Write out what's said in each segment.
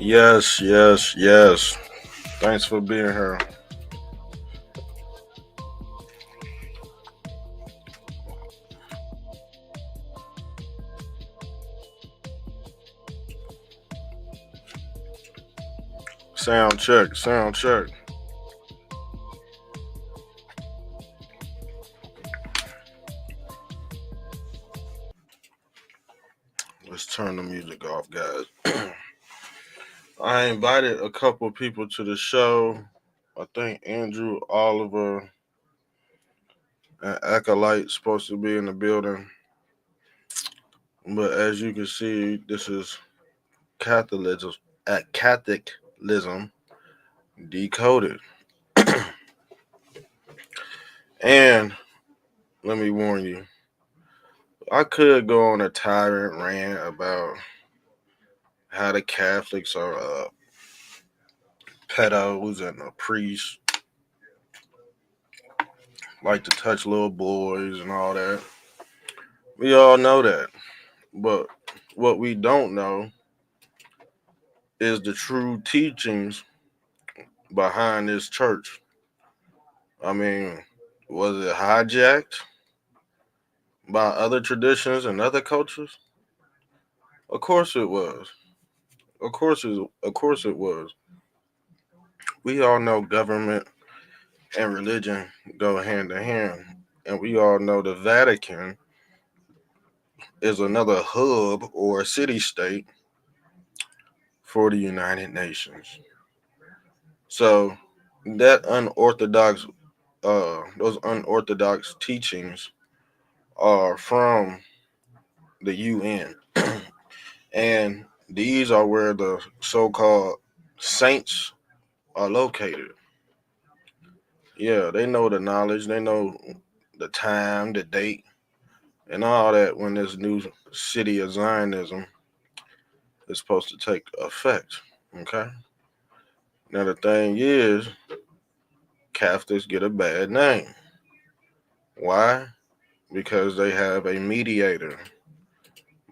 Yes, yes, yes. Thanks for being here. Sound check, sound check. Let's turn the music off, guys. I invited a couple people to the show. I think Andrew, Oliver, and Acolyte supposed to be in the building. But as you can see, this is Catholicism at Catholicism decoded. And let me warn you, I could go on a tyrant rant about how the Catholics are pedos and the priests like to touch little boys and all that. We all know that. But what we don't know is the true teachings behind this church. I mean, was it hijacked by other traditions and other cultures? Of course it was. Of course it was. We all know government and religion go hand in hand. And we all know the Vatican is another hub or city state for the United Nations. So that those unorthodox teachings are from the UN, and these are where the so-called saints are located. Yeah, they know the knowledge, they know the time, the date, and all that when this new city of Zionism is supposed to take effect. Okay. Now the thing is, Catholics get a bad name. Why? Because they have a mediator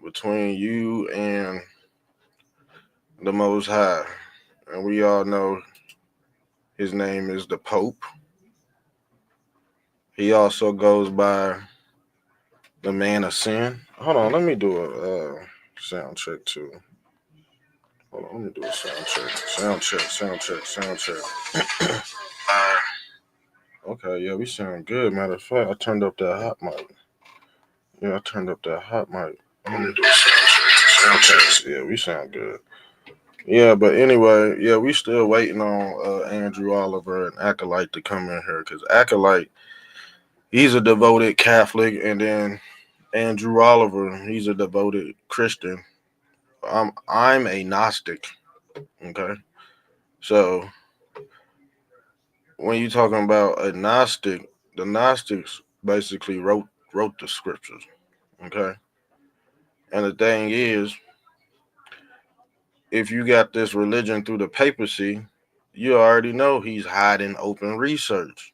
between you and the Most High. And we all know his name is the Pope. He also goes by the Man of Sin. Hold on, let me do a sound check too. Hold on, let me do a sound check. Sound check, sound check, sound check. Okay, yeah, we sound good. Matter of fact, I turned up that hot mic. Yeah, I turned up that hot mic. Let me do a sound check. Sound check. Yeah, we sound good. Yeah, but anyway, yeah, we still waiting on Andrew Oliver and Acolyte to come in here because Acolyte, he's a devoted Catholic, and then Andrew Oliver, he's a devoted Christian. I'm a Gnostic. Okay, so when you're talking about a Gnostic, the Gnostics basically wrote the scriptures. Okay, and the thing is, if you got this religion through the papacy, you already know he's hiding open research.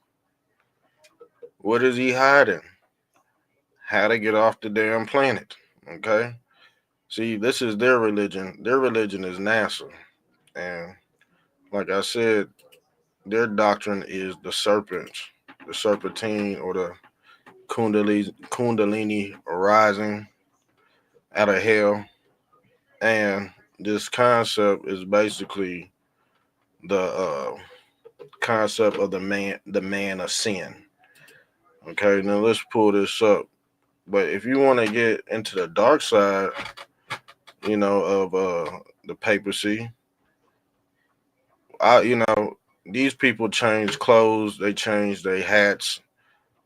What is he hiding? How to get off the damn planet. Okay? See, this is their religion. Their religion is NASA. And like I said, their doctrine is the serpentine or the Kundalini rising out of hell. And this concept is basically the concept of the man of sin. Okay, now let's pull this up. But if you want to get into the dark side, of the papacy, these people change clothes, they change their hats,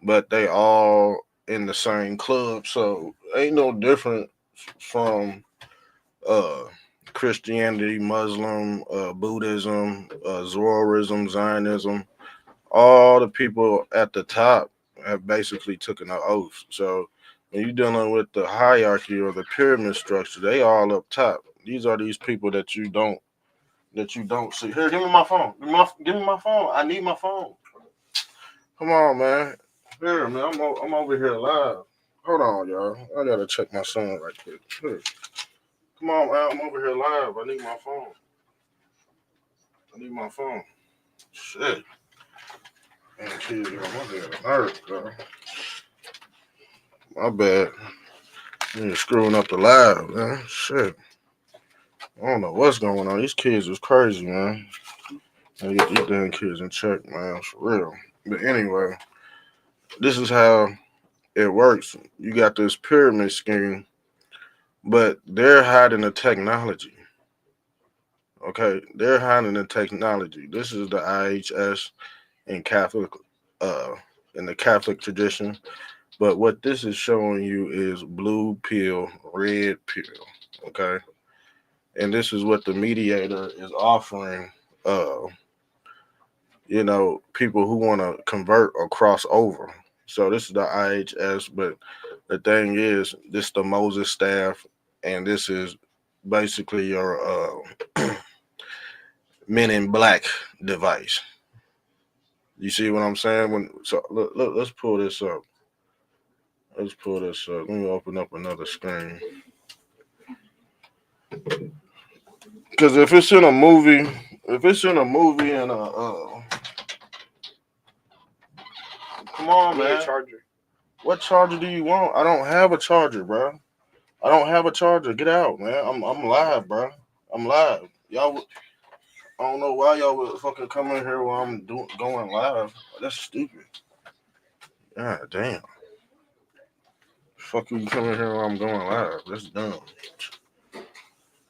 but they all in the same club. So ain't no different from uh Christianity, Muslim, Buddhism, Zoroastrianism, Zionism. All the people at the top have basically taken an oath. So when you're dealing with the hierarchy or the pyramid structure, they all up top. These are these people that you don't see. Here, give me my phone. Give me my phone. I need my phone. Come on, man. Here, man. I'm over here live. Hold on, y'all. I gotta check my son right quick. Here. Come on, man. I'm over here live. I need my phone. need my phone. Shit. Man, kids got my damn nerves, bro. My bad. You're screwing up the live, man. Shit. I don't know what's going on. These kids is crazy, man. Gotta get these damn kids in check, man. For real. But anyway, this is how it works. You got this pyramid scheme, but they're hiding the technology. Okay, they're hiding the technology. This is the IHS in Catholic, uh, in the Catholic tradition. But what this is showing you is blue pill, red pill. Okay, and this is what the mediator is offering. Uh, people who want to convert or cross over. So this is the IHS, but the thing is, this is the Moses staff, and this is basically your Men in Black device. You see what I'm saying? Look, let's pull this up. Let's pull this up. Let me open up another screen. Because if it's in a movie and come on, man. Charger. What charger do you want? I don't have a charger, bro. I don't have a charger. Get out, man. I'm live, bro. I'm live. Y'all, I don't know why y'all would fucking come in here while I'm going live. That's stupid. God damn. Fuck you coming here while I'm going live. That's dumb.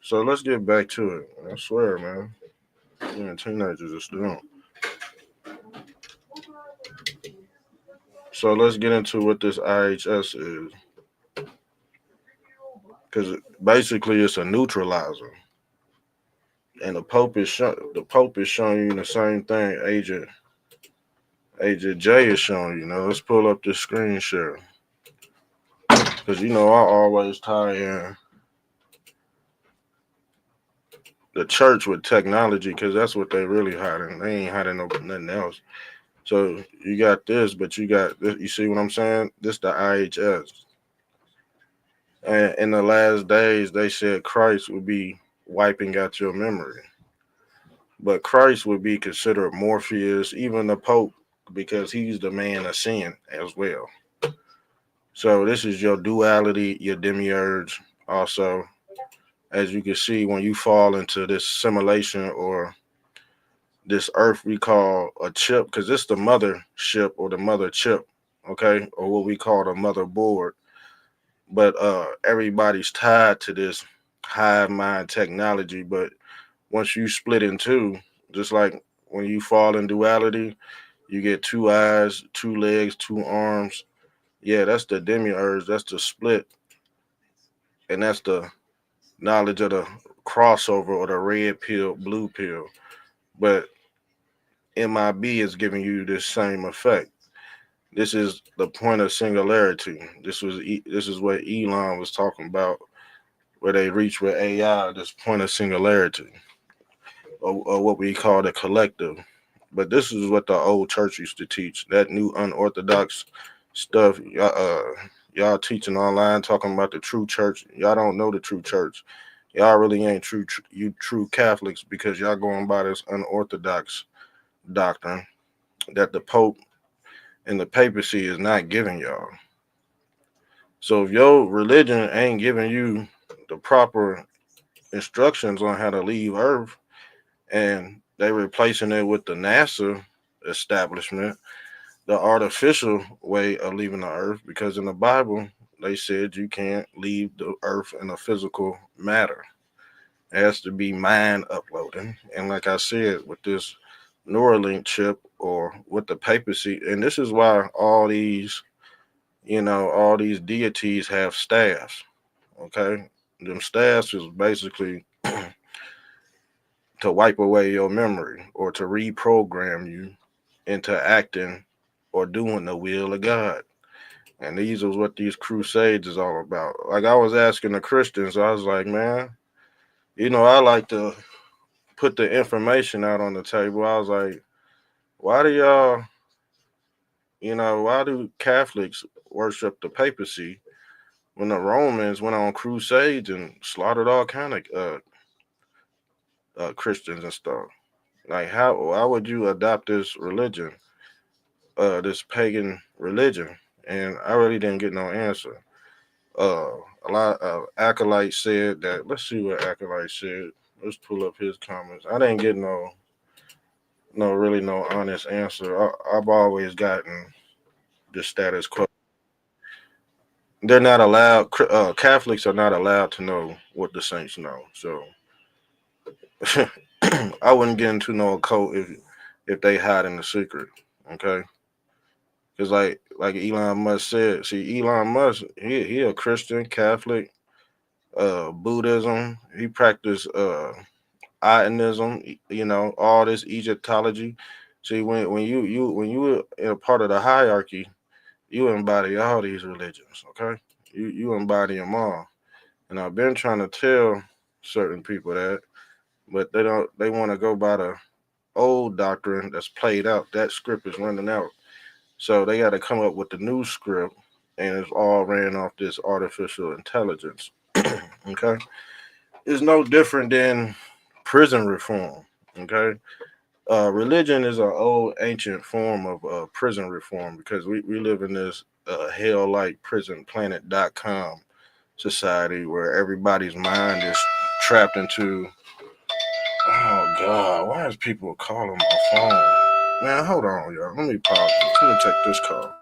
So let's get back to it. I swear, man. Yeah, teenagers are dumb. So let's get into what this IHS is. Because basically it's a neutralizer. And the Pope is showing you the same thing Agent J is showing you. Now let's pull up this screen share. Because I always tie in the church with technology because that's what they really hiding. They ain't hiding nothing else. So you got this, but you got this. You see what I'm saying? This the IHS. And in the last days, they said Christ would be wiping out your memory. But Christ would be considered Morpheus, even the Pope, because he's the man of sin as well. So this is your duality, your demiurge. Also, as you can see, when you fall into this simulation or this earth we call a chip, because it's the mother ship or the mother chip, okay, or what we call the motherboard. But everybody's tied to this hive mind technology. But once you split in two, just like when you fall in duality, you get two eyes, two legs, two arms. Yeah, that's the demiurge. That's the split, and that's the knowledge of the crossover or the red pill, blue pill. But MIB is giving you this same effect. This is the point of singularity. This is what Elon was talking about, where they reach with AI, this point of singularity, or what we call the collective. But this is what the old church used to teach. That new unorthodox stuff, y'all teaching online, talking about the true church. Y'all don't know the true church. Y'all really ain't you true Catholics because y'all going by this unorthodox doctrine that the Pope and the papacy is not giving y'all. So if your religion ain't giving you the proper instructions on how to leave Earth, and they replacing it with the NASA establishment, the artificial way of leaving the Earth, because in the Bible they said you can't leave the Earth in a physical matter. It has to be mind uploading, and like I said, with this Neuralink chip or with the papacy, and this is why all these deities have staffs. Okay, them staffs is basically to wipe away your memory or to reprogram you into acting or doing the will of God. And these is what these crusades is all about. Like I was asking the Christians, I was like, man, I like to put the information out on the table. I was like, why do y'all, why do Catholics worship the papacy when the Romans went on crusades and slaughtered all kind of Christians and stuff? Like, how? Why would you adopt this religion, this pagan religion? And I really didn't get no answer. Uh, a lot of acolytes said that. Let's see what acolyte said. Let's pull up his comments. I didn't get no honest answer. I've always gotten the status quo. They're not allowed. Catholics are not allowed to know what the saints know. So I wouldn't get into no occult if they hide in the secret. Okay, because like Elon Musk said. See, Elon Musk, he a Christian, Catholic, Buddhism. He practiced Ionism. You know, all this Egyptology. See, when you in a part of the hierarchy, you embody all these religions. Okay, you embody them all. And I've been trying to tell certain people that, but they don't. They want to go by the old doctrine that's played out. That script is running out, so they got to come up with the new script, and it's all ran off this artificial intelligence. Okay, it's no different than prison reform. Okay, religion is an old ancient form of prison reform because we live in this hell-like prison planet.com society where everybody's mind is trapped into. Oh God, why is people calling my phone? Man, hold on, y'all. Let me pause this. Let me take this call.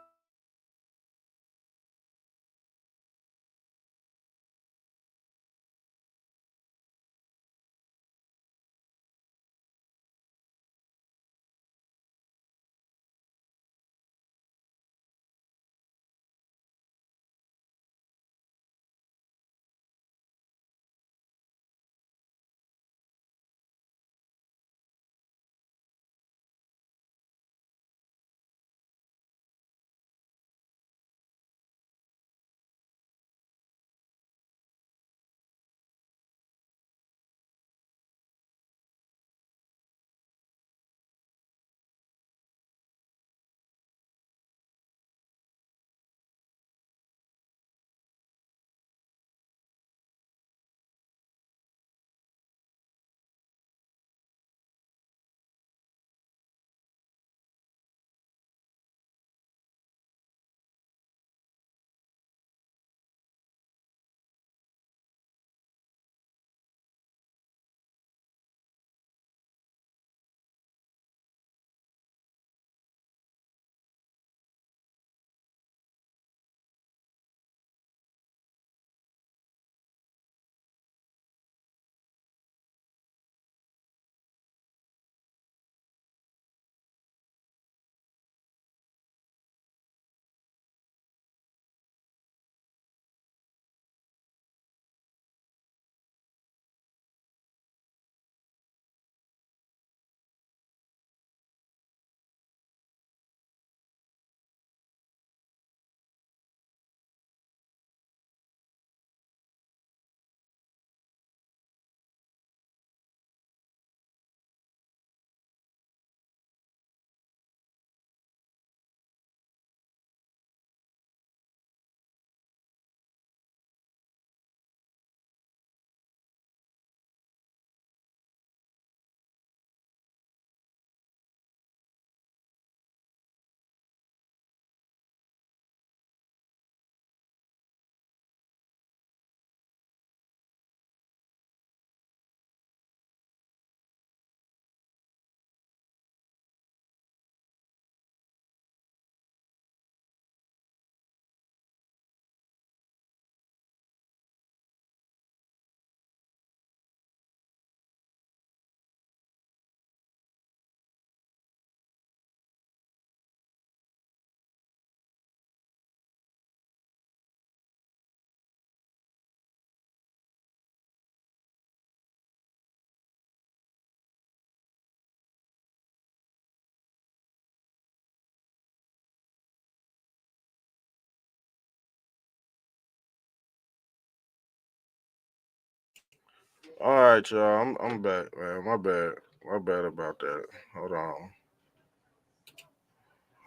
All right, y'all. I'm back, man. My bad. My bad about that. Hold on.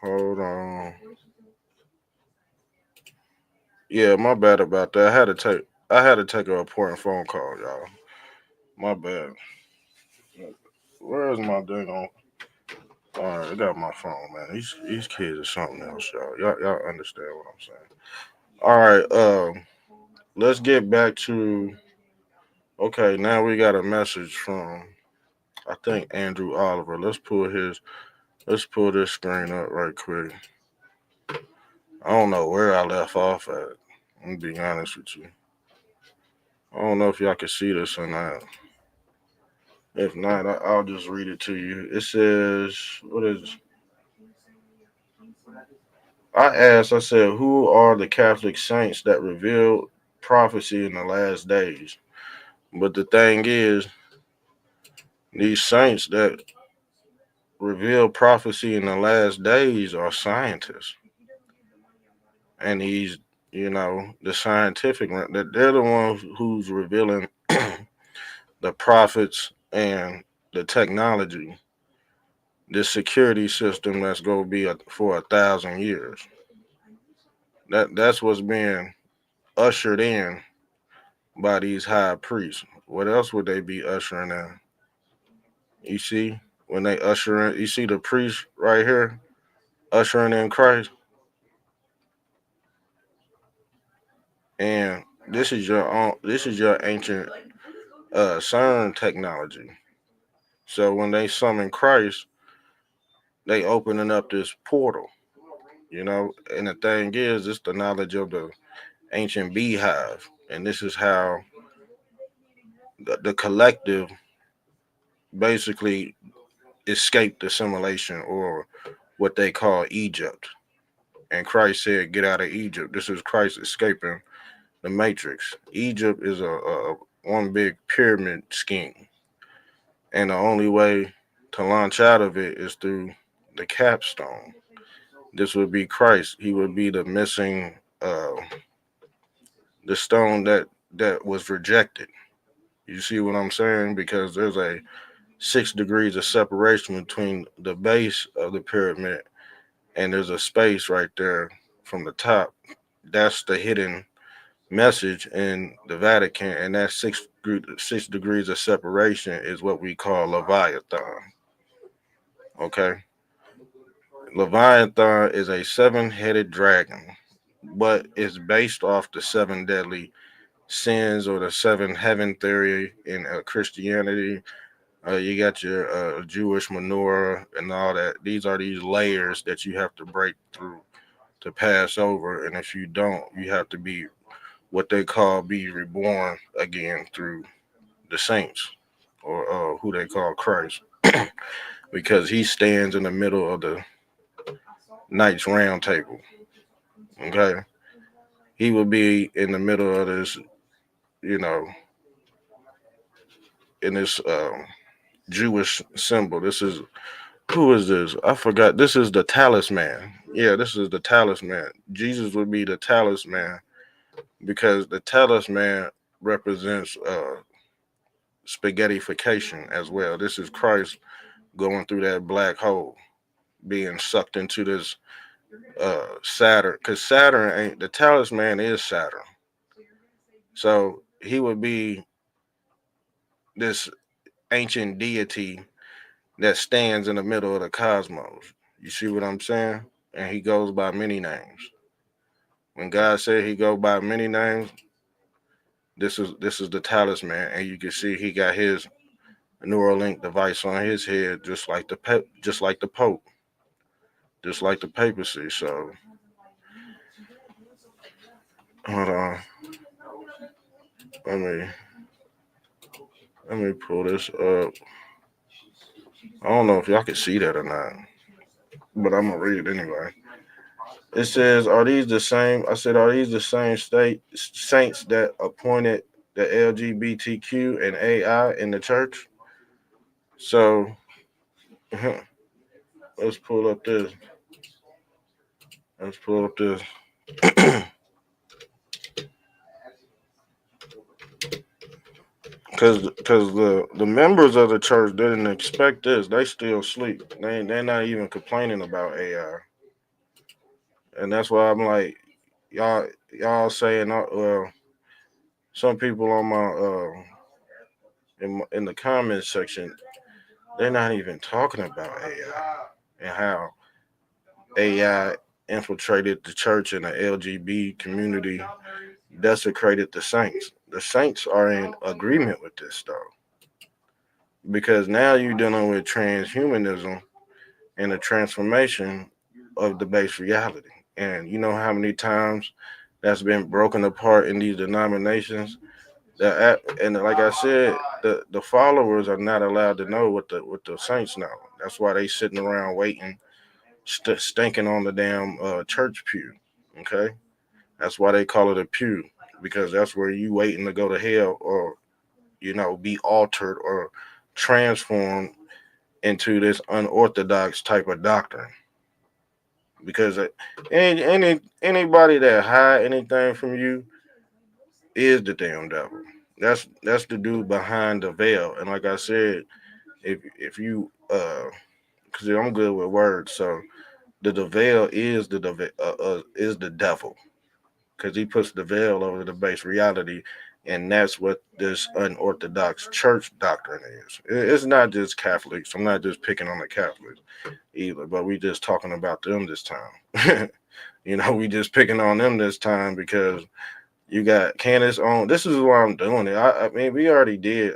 Hold on. Yeah, my bad about that. I had to take an important phone call, y'all. My bad. where is my dang on? All right, I got my phone, man. These kids are something else, y'all. Y'all understand what I'm saying? All right, let's get back to. Okay, now we got a message from I think Andrew Oliver. Let's pull this screen up right quick. I don't know where I left off at. I'm gonna be honest with you. I don't know if y'all can see this or not. If not, I'll just read it to you. It says, what is I said, who are the Catholic saints that revealed prophecy in the last days? But the thing is, these saints that reveal prophecy in the last days are scientists. And the scientific, that they're the ones who's revealing the prophets and the technology, this security system that's going to be for 1,000 years. That's what's being ushered in by these high priests. What else would they be ushering in? You see, when they usher in, you see the priest right here ushering in Christ, and this is your ancient CERN technology. So when they summon Christ, they opening up this portal, And the thing is, it's the knowledge of the ancient beehive, and this is how the collective basically escaped assimilation or what they call Egypt. And Christ said, "Get out of Egypt." This is Christ escaping the matrix. Egypt is a one big pyramid scheme, and the only way to launch out of it is through the capstone. This would be Christ. He would be the missing, the stone that was rejected. You see what I'm saying? Because there's a 6 degrees of separation between the base of the pyramid, and there's a space right there from the top. That's the hidden message in the Vatican, and that 6 degrees of separation is what we call Leviathan. Okay, Leviathan is a seven-headed dragon, but it's based off the seven deadly sins or the seven heaven theory in Christianity. You got your Jewish menorah and all that. These are these layers that you have to break through to pass over, and if you don't, you have to be what they call be reborn again through the saints or who they call Christ, because he stands in the middle of the Knights Round Table. Okay, he will be in the middle of this, you know, in this Jewish symbol. This is who is this? I forgot. This is the talisman. Yeah, this is the talisman. Jesus would be the talisman because the talisman represents spaghettification as well. This is Christ going through that black hole, being sucked into this Saturn. Because Saturn ain't the talisman is Saturn. So he would be this ancient deity that stands in the middle of the cosmos. You see what I'm saying? And he goes by many names. When God said he go by many names, this is the talisman, and you can see he got his Neuralink device on his head, just like just like the Pope, just like the papacy. So hold on, let me let me pull this up. I don't know if y'all can see that or not, but I'm gonna read it anyway. It says, "Are these the same?" I said, "Are these the same state saints that appointed the LGBTQ and AI in the church?" So let's pull up this. Let's pull up this. Because the members of the church didn't expect this. They still sleep. They're not even complaining about AI, and that's why I'm like, y'all saying, well, some people on my in the comments section, they're not even talking about AI and how AI infiltrated the church and the LGBT community, desecrated the saints. The saints are in agreement with this stuff because now you're dealing with transhumanism and the transformation of the base reality. And you know how many times that's been broken apart in these denominations. And like I said, the followers are not allowed to know what the saints know. That's why they sitting around waiting, stinking on the damn church pew. Okay, that's why they call it a pew because that's where you waiting to go to hell or be altered or transformed into this unorthodox type of doctrine. Because anybody that hide anything from you is the damn devil. That's the dude behind the veil. And like I said, if you because I'm good with words, so the veil is is the devil because he puts the veil over the base reality, and that's what this unorthodox church doctrine is. It's not just Catholics. I'm not just picking on the Catholics either, but we just talking about them this time. We just picking on them this time because you got Candace on. This is why I'm doing it. I mean, we already did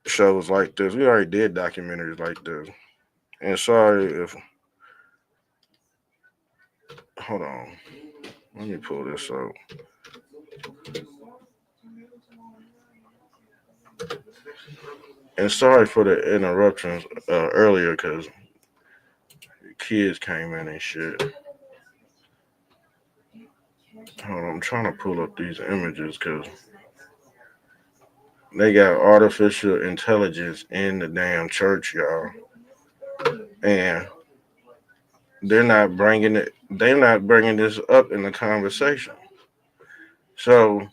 shows like this. We already did documentaries like this. And sorry if. Hold on. Let me pull this up. And sorry for the interruptions earlier because kids came in and shit. Hold on, I'm trying to pull up these images because they got artificial intelligence in the damn church, y'all. And they're not bringing it. They're not bringing this up in the conversation. So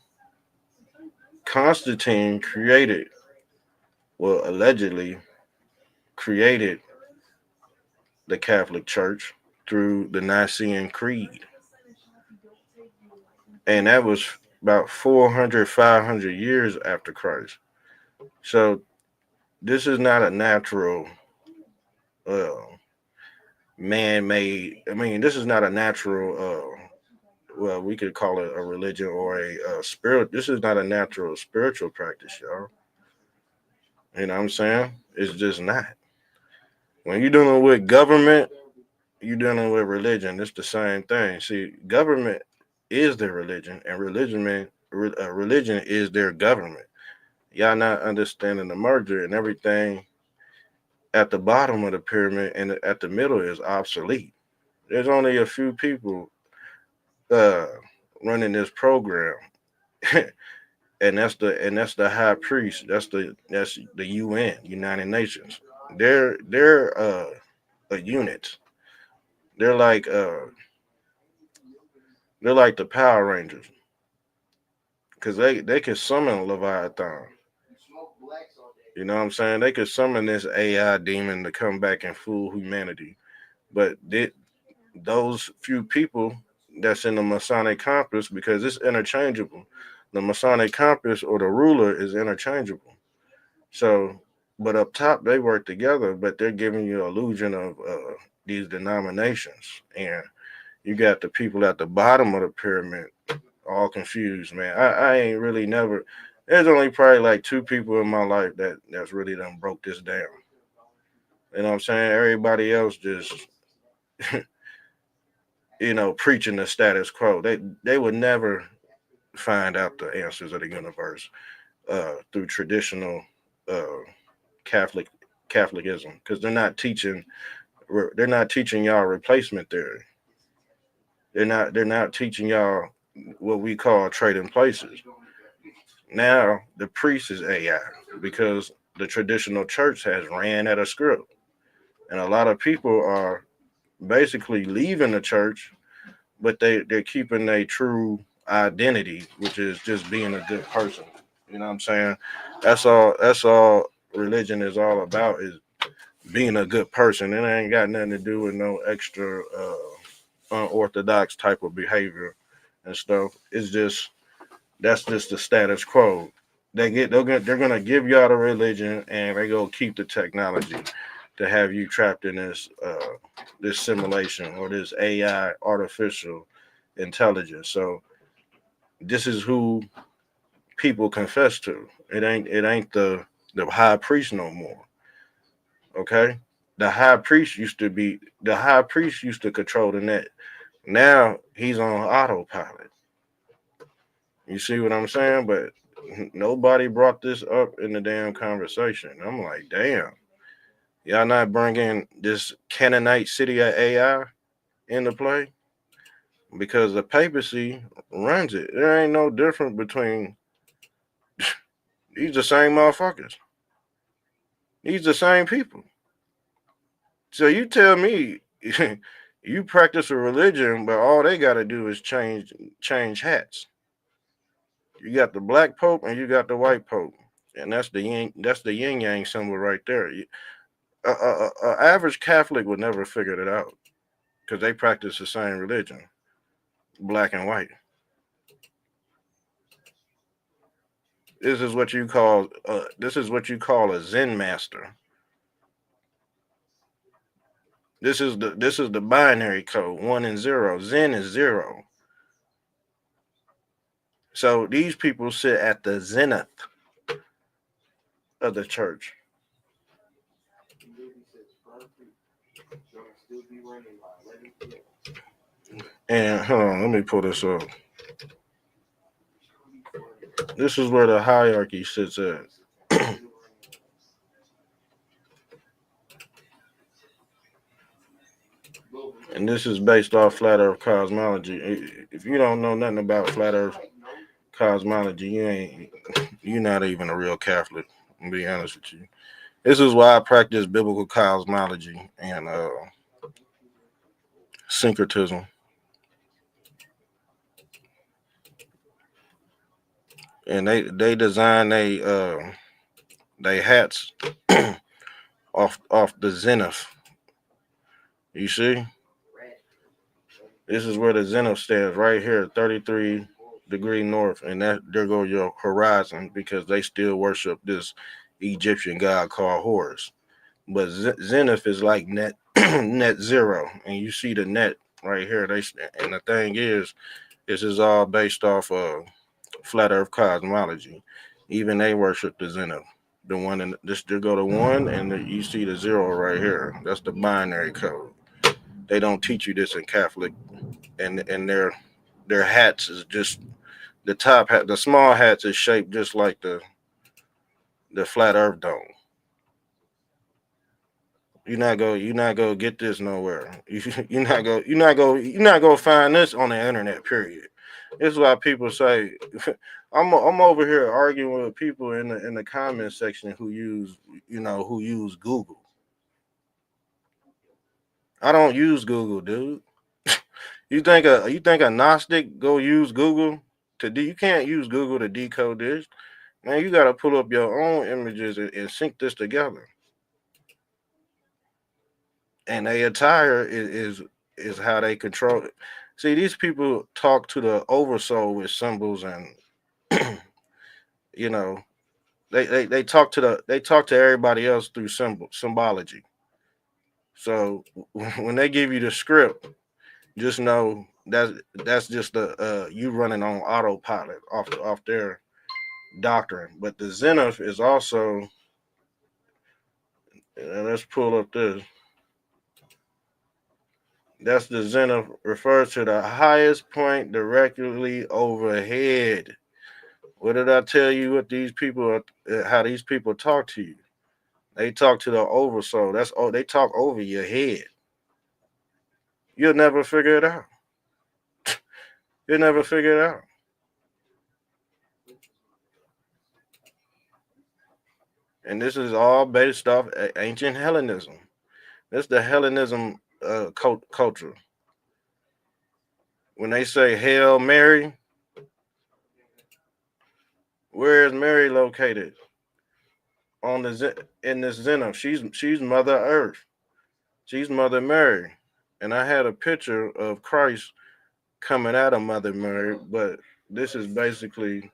Constantine created, well, allegedly created the Catholic Church through the Nicene Creed. And that was about 400, 500 years after Christ. So this is not a natural uh, man-made. I mean, this is not a natural. Well, we could call it a religion or a spirit. This is not a natural spiritual practice, y'all. You know what I'm saying? It's just not. When you're dealing with government, you're dealing with religion. It's the same thing. See, government is their religion, and religion is their government. Y'all not understanding the merger and everything at the bottom of the pyramid and at the middle is obsolete. There's only a few people uh, running this program, and that's the high priest. That's the UN, United Nations. They're a unit. They're like uh they're like the Power Rangers because they can summon Leviathan. You know what I'm saying? They could summon this AI demon to come back and fool humanity. But those few people that's in the Masonic compass, because it's interchangeable. The Masonic compass or the ruler is interchangeable. So, but up top they work together, but they're giving you illusion of these denominations, and you got the people at the bottom of the pyramid all confused, man. I ain't really never. There's only probably like two people in my life that's really done broke this down. You know what I'm saying? Everybody else just preaching the status quo. They would never find out the answers of the universe through traditional uh, Catholic Catholicism because they're not teaching y'all replacement theory. They're not teaching y'all what we call trading places. Now the priest is AI because the traditional church has ran out of script, and a lot of people are basically leaving the church, but they're keeping their true identity, which is just being a good person. You know what I'm saying? That's all religion is all about is being a good person. It ain't got nothing to do with no extra unorthodox type of behavior and stuff. It's just that's just the status quo. they're gonna give y'all the religion, and they go keep the technology to have you trapped in this simulation or this AI, artificial intelligence. So this is who people confess to. It ain't the high priest no more. Okay, the high priest used to control the net. Now he's on autopilot. You see what I'm saying? But nobody brought this up in the damn conversation. I'm like, damn, y'all not bringing this Canaanite city of AI into play because the papacy runs it. There ain't no difference between these the same motherfuckers. These the same people. So you tell me you practice a religion, but all they got to do is change hats. You got the black pope and you got the white pope, and that's the yin yang symbol right there. Average Catholic would never figure it out because they practice the same religion, black and white. This is what you call a Zen master. This is the binary code, one and zero. Zen is zero. So these people sit at the zenith of the church. And hold on, let me pull this up. This is where the hierarchy sits at. And this is based off flat earth cosmology. If you don't know nothing about flat earth cosmology, you're not even a real Catholic. To be honest with you, this is why I practice biblical cosmology and syncretism. And they design they hats off the zenith. You see, this is where the zenith stands right here, 33 degree north, and that there go your horizon because they still worship this Egyptian god called Horus. But zenith is like net net zero, and you see the net right here. And the thing is, this is all based off of flat Earth cosmology. Even they worship the zenith. The one in this, they go to one, and you see the zero right here. That's the binary code. They don't teach you this in Catholic, and their hats is just the top hat. The small hats is shaped just like the flat Earth dome. You're not go get this nowhere. You're not go find this on the internet. Period. This is why people say I'm over here arguing with people in the comment section who use Google. I don't use Google, dude. You think a Gnostic go use Google you can't use Google to decode this. Man, you gotta pull up your own images and sync this together. And their attire is how they control it. See, these people talk to the oversoul with symbols and you know they talk to everybody else through symbology. So when they give you the script, just know that's just the you running on autopilot off their doctrine. But the zenith is also let's pull up this. That's the zenith refers to the highest point directly overhead. What did I tell you? What these people, how these people talk to you? They talk to the oversoul. They talk over your head. You'll never figure it out. You'll never figure it out. And this is all based off ancient Hellenism. This is the Hellenism culture. When they say Hail Mary, where is Mary located? In this Zenith. She's Mother Earth. She's Mother Mary. And I had a picture of Christ coming out of Mother Mary, but this is basically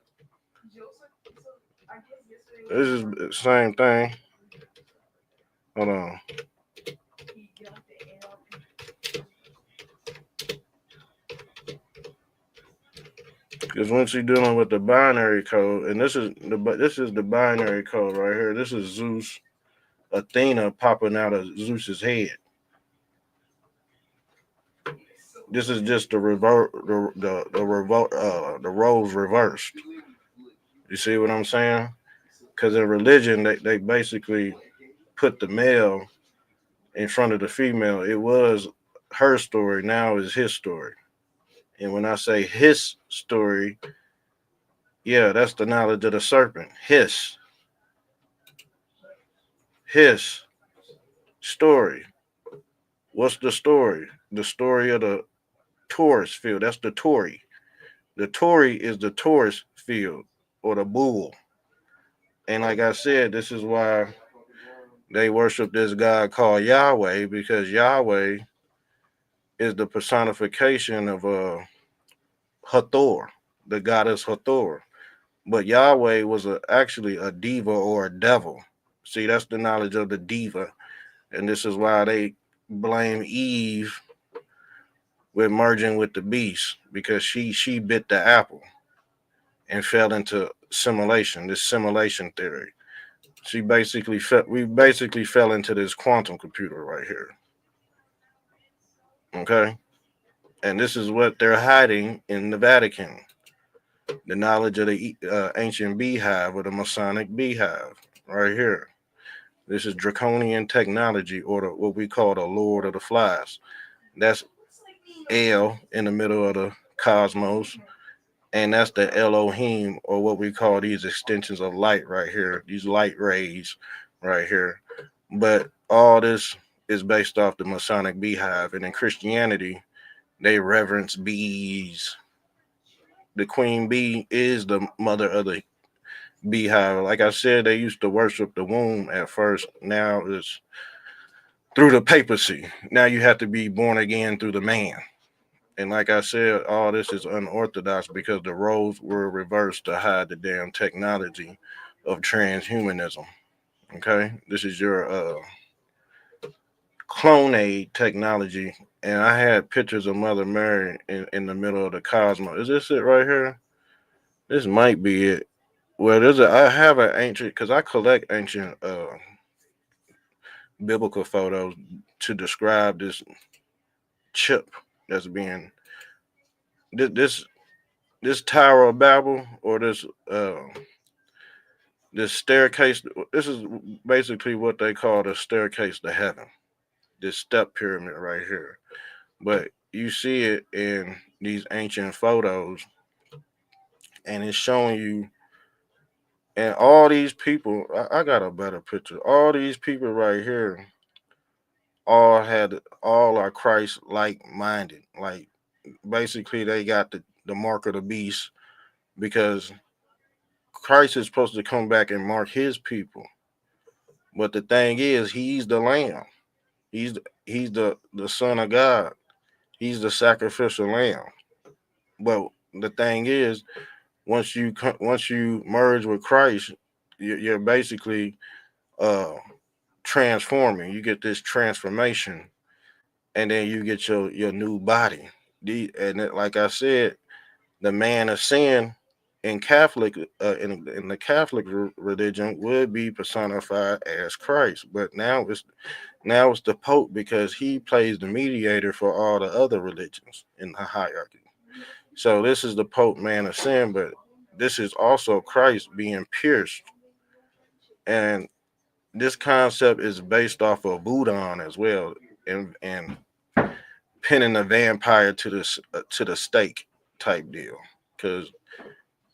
This is the same thing. Hold on. Because once you're dealing with the binary code, and this is the binary code right here. This is Zeus, Athena popping out of Zeus's head. This is just the revert, the revolt, the roles reversed. You see what I'm saying? Because in religion, they basically put the male in front of the female. It was her story. Now is his story. And when I say his story, yeah, that's the knowledge of the serpent. His story. What's the story? The story of the Taurus field. That's the Tory. The Tory is the Taurus field or the bull. And like I said, this is why they worship this God called Yahweh, because Yahweh is the personification of Hathor, the goddess Hathor. But Yahweh was actually a diva or a devil. See, that's the knowledge of the diva. And this is why they blame Eve with merging with the beast, because she bit the apple and fell into simulation, this simulation theory. We basically fell into this quantum computer right here. Okay? And this is what they're hiding in the Vatican. The knowledge of the ancient beehive or the Masonic beehive right here. This is draconian technology, or what we call the Lord of the Flies. That's L in the middle of the cosmos, and that's the Elohim, or what we call these extensions of light right here, these light rays right here. But all this is based off the Masonic beehive, and in Christianity, they reverence bees. The queen bee is the mother of the beehive. Like I said, they used to worship the womb at first. Now it's through the papacy. Now you have to be born again through the man. And like I said, all this is unorthodox because the roles were reversed to hide the damn technology of transhumanism. Okay, this is your clonade technology, and I had pictures of Mother Mary in the middle of the cosmos. Is this it right here? This might be it. Well, I have an ancient, because I collect ancient biblical photos to describe this chip that's being this this Tower of Babel, or this staircase. This is basically what they call the staircase to heaven. This step pyramid right here. But you see it in these ancient photos, and it's showing you. And all these people, I got a better picture. All these people right here, all are Christ like minded. Like basically, they got the mark of the beast, because Christ is supposed to come back and mark his people. But the thing is, he's the lamb. He's the son of God. He's the sacrificial lamb. But the thing is, once you merge with Christ, you're basically uh transforming. You get this transformation, and then you get your new body. Like I said, the man of sin in Catholic in the Catholic religion would be personified as Christ, but now it's the Pope, because he plays the mediator for all the other religions in the hierarchy. So this is the Pope, man of sin, but this is also Christ being pierced, and this concept is based off of Buddha as well, and pinning the vampire to the stake type deal, because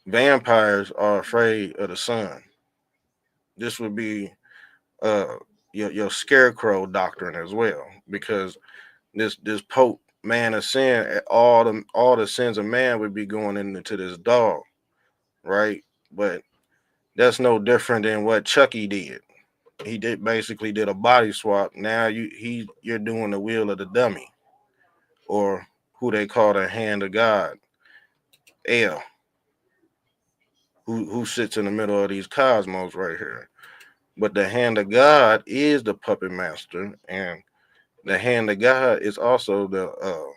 vampires are afraid of the sun. This would be uh your scarecrow doctrine as well, because this Pope, man of sin, all the sins of man would be going into this dog, right? But that's no different than what Chucky did. He basically did a body swap. Now you're doing the will of the dummy, or who they call the hand of God, L. who sits in the middle of these cosmos right here. But the hand of God is the puppet master, and the hand of God is also the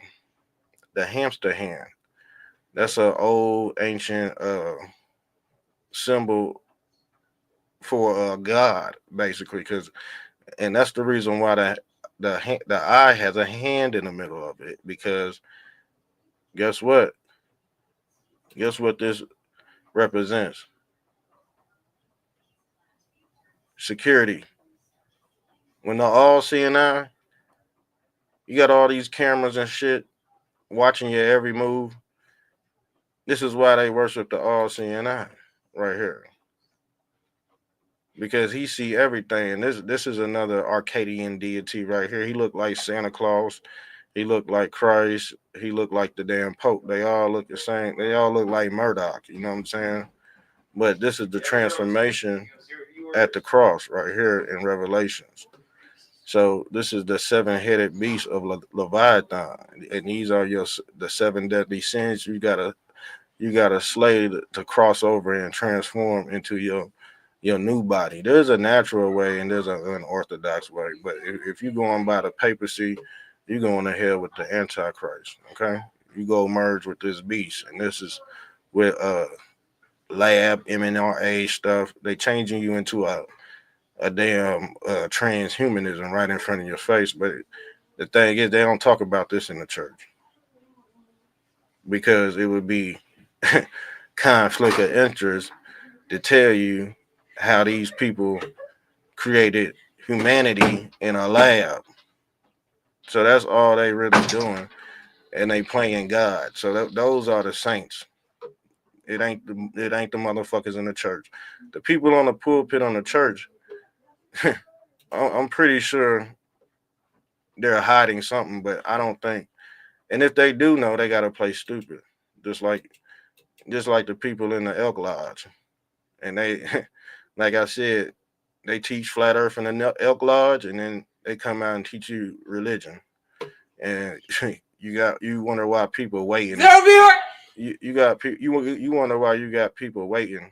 hamster hand. That's an old ancient symbol for God, basically, because and that's the reason why the eye has a hand in the middle of it. Because guess what? Guess what this represents? Security. When the all seeing eye, you got all these cameras and shit watching your every move. This is why they worship the all seeing eye right here. Because he see everything. And this is another Arcadian deity right here. He looked like Santa Claus. He looked like Christ. He looked like the damn Pope. They all look the same. They all look like Murdoch. You know what I'm saying? But this is the transformation at the cross right here in Revelations. So this is the seven-headed beast of Leviathan, and these are the seven deadly sins. You gotta slay to cross over and transform into your new body. There's a natural way and there's an unorthodox way. But if you're going by the papacy, you're going to hell with the Antichrist. Okay, you go merge with this beast, and this is with lab MNRA stuff. They changing you into a damn transhumanism right in front of your face. But the thing is, they don't talk about this in the church because it would be conflict of interest to tell you how these people created humanity in a lab. So that's all they really doing, and they playing God. So those are the saints. It ain't the motherfuckers in the church. The people on the pulpit on the church, I'm pretty sure they're hiding something, but I don't think. And if they do know, they gotta play stupid, just like the people in the Elk Lodge. And they, like I said, they teach flat Earth in the Elk Lodge, and then they come out and teach you religion. And you wonder why people waiting. You got you wonder why you got people waiting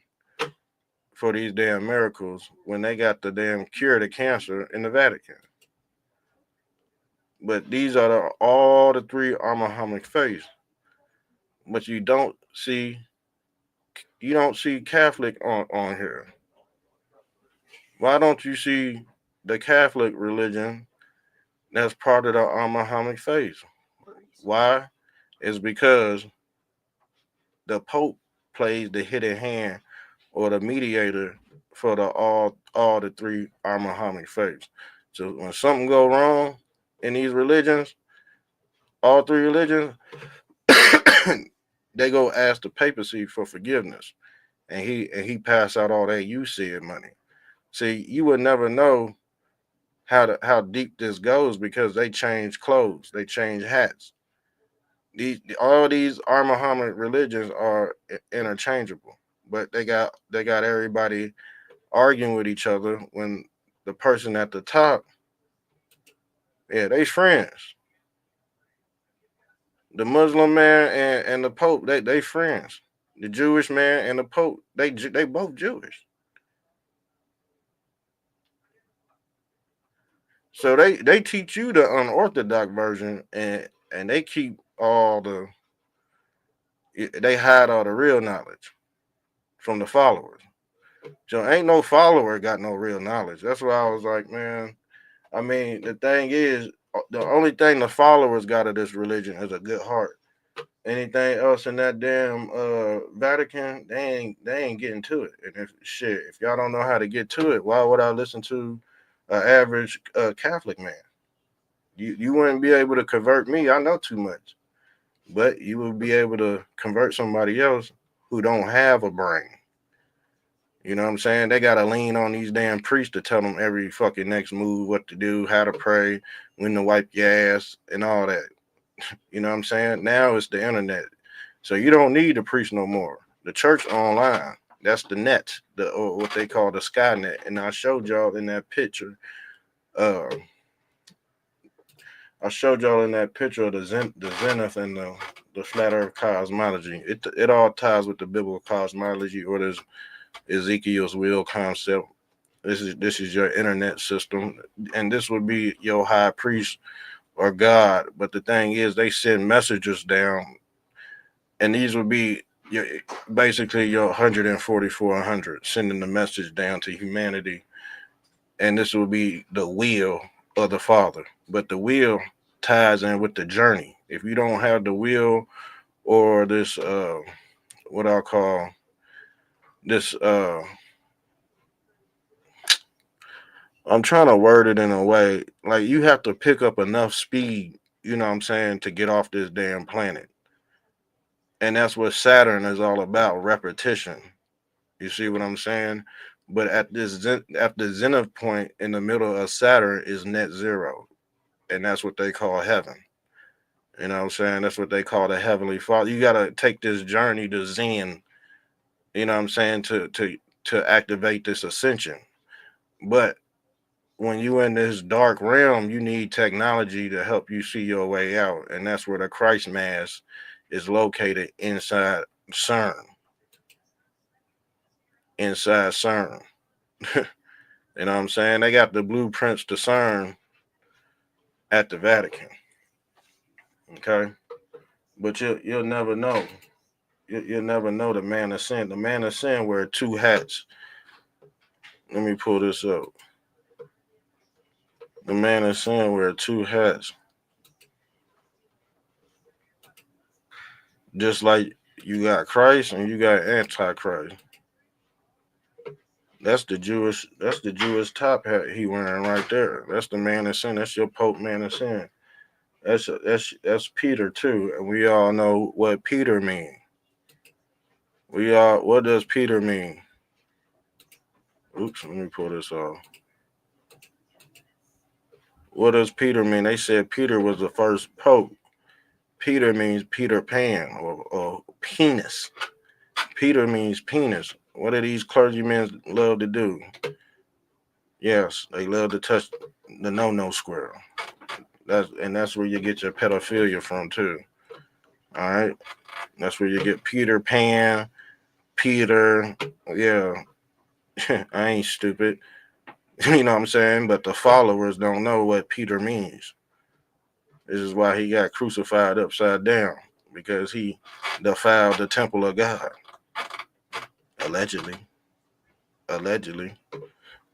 for these damn miracles when they got the damn cure to cancer in the Vatican. But these are all the three Abrahamic faiths. But you don't see Catholic on here. Why don't you see the Catholic religion that's part of the Abrahamic faith? Why? It's because the Pope plays the hidden hand or the mediator for all the three Abrahamic faiths. So when something go wrong in these religions, all three religions, they go ask the papacy for forgiveness, and he pass out all that you see money. See, you would never know how deep this goes because they change clothes, they change hats. All these Muhammad religions are interchangeable, but they got everybody arguing with each other when the person at the top, yeah, they friends. The Muslim man and the Pope, they friends. The Jewish man and the Pope, they both Jewish. So they teach you the unorthodox version, and they keep they hide all the real knowledge from the followers. So ain't no follower got no real knowledge. That's why I was like, man. I mean, the thing is, the only thing the followers got of this religion is a good heart. Anything else in that damn Vatican, they ain't getting to it. And if y'all don't know how to get to it, why would I listen to an average Catholic man? You wouldn't be able to convert me. I know too much, but you would be able to convert somebody else who don't have a brain. You know what I'm saying? They gotta lean on these damn priests to tell them every fucking next move, what to do, how to pray, when to wipe your ass, and all that. You know what I'm saying? Now it's the internet, so you don't need the priest no more. The church online, that's the net, or what they call the Skynet. And I showed y'all in that picture. I showed y'all in that picture of the Zenith and the the flat Earth cosmology. It all ties with the biblical cosmology or this Ezekiel's will concept. This is your internet system, and this would be your high priest or God. But the thing is, they send messengers down, and these would be your, basically your 14400 sending the message down to humanity, and this would be the will of the Father. But the will ties in with the journey. If you don't have the will or this, what I'll call this, I'm trying to word it in a way like you have to pick up enough speed, you know what I'm saying, to get off this damn planet. And that's what Saturn is all about, repetition. You see what I'm saying? But at the zenith point in the middle of Saturn is net zero, and that's what they call heaven. You know what I'm saying? That's what they call the heavenly Father. You gotta take this journey to Zen. You know what I'm saying, to activate this ascension. But when you in this dark realm, you need technology to help you see your way out, and that's where the Christ Mass is located inside CERN. Inside CERN. You know what I'm saying? They got the blueprints to CERN at the Vatican. Okay, but you'll never know. You'll never know the man of sin. The man of sin wear two hats. Let me pull this up. The man of sin wear two hats, just like you got Christ and you got Antichrist. That's the Jewish top hat he wearing right there. That's the man of sin. That's your Pope man of sin. That's Peter too, and we all know what Peter mean. What does Peter mean? Oops, let me pull this off. What does Peter mean? They said Peter was the first pope. Peter means Peter Pan or penis. Peter means penis. What do these clergymen love to do? Yes, they love to touch the no squirrel. That's where you get your pedophilia from too. All right, that's where you get Peter Pan, Peter. Yeah, I ain't stupid. You know what I'm saying? But the followers don't know what Peter means. This is why he got crucified upside down, because he defiled the temple of God. Allegedly. Allegedly.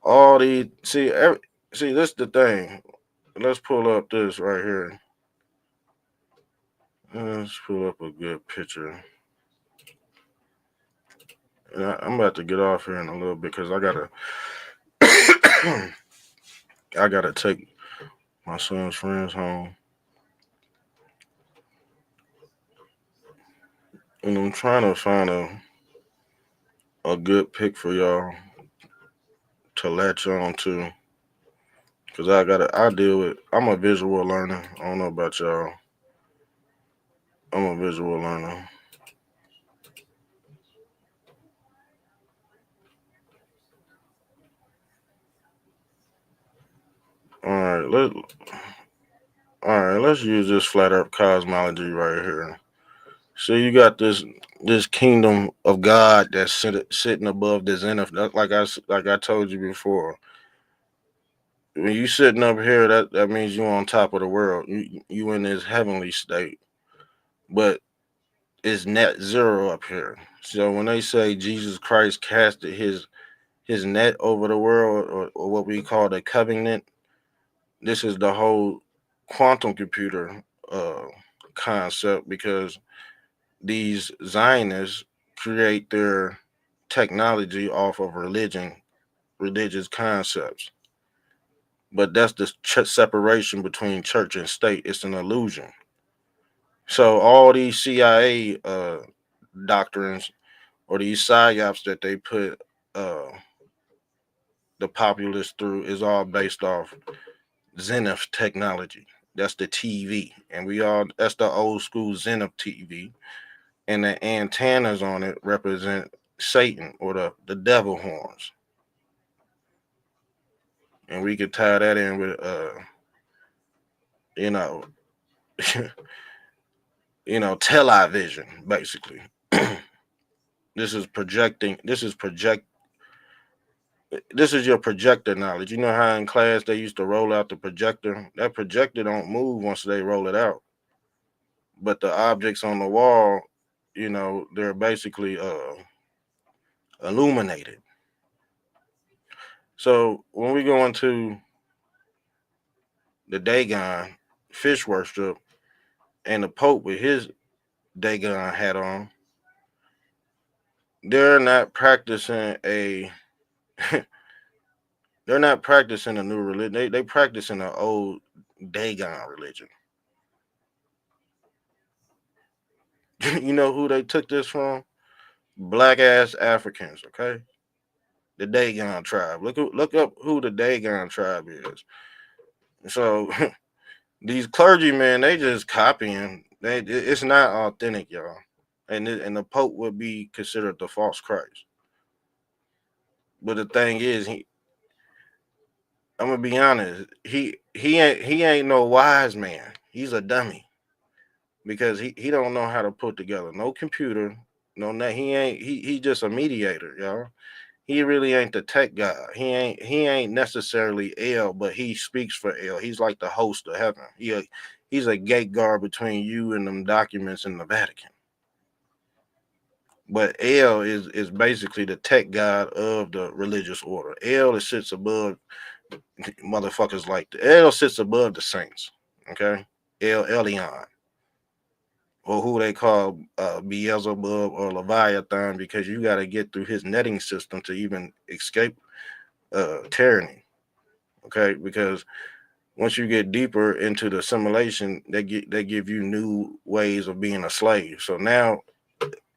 All these see this the thing. Let's pull up this right here. Let's pull up a good picture. And I'm about to get off here in a little bit because I gotta I gotta take my son's friends home. And I'm trying to find a good pick for y'all to latch on to. Cause I deal with, I'm a visual learner. I don't know about y'all. I'm a visual learner. All right, let's use this flat earth cosmology right here. So you got this kingdom of God that's sitting above the zenith. Like I told you before. When you sitting up here, that means you on top of the world. You in this heavenly state, but it's net zero up here. So when they say Jesus Christ casted his net over the world, or what we call the covenant, this is the whole quantum computer uh, concept, because these Zionists create their technology off of religious concepts. But that's the separation between church and state. It's an illusion. So all these CIA doctrines or these psyops that they put uh, the populace through is all based off Zenith technology. That's the TV, and that's the old school Zenith TV, and the antennas on it represent Satan or the devil horns, and we could tie that in with you know television, basically. This is your projector knowledge. You know how in class they used to roll out the projector? That projector don't move once they roll it out. But the objects on the wall, they're basically illuminated. So when we go into the Dagon fish worship and the Pope with his Dagon hat on, they're not practicing a they're not practicing a new religion. They practicing an old Dagon religion. You know who they took this from? Black ass Africans, okay? The Dagon tribe. Look up who the Dagon tribe is. So these clergymen, they just copying. It's not authentic, y'all. And the Pope would be considered the false Christ. But the thing is, I'm gonna be honest. He ain't no wise man. He's a dummy because he don't know how to put together no computer, no that he just a mediator, y'all. He really ain't the tech guy. He ain't necessarily L, but he speaks for L. He's like the host of heaven. He's a gate guard between you and them documents in the Vatican. But L is basically the tech god of the religious order. L sits above motherfuckers like L sits above the saints. Okay, El Elyon, or who they call Beelzebub or Leviathan, because you got to get through his netting system to even escape tyranny. Okay, because once you get deeper into the assimilation, they give you new ways of being a slave. So now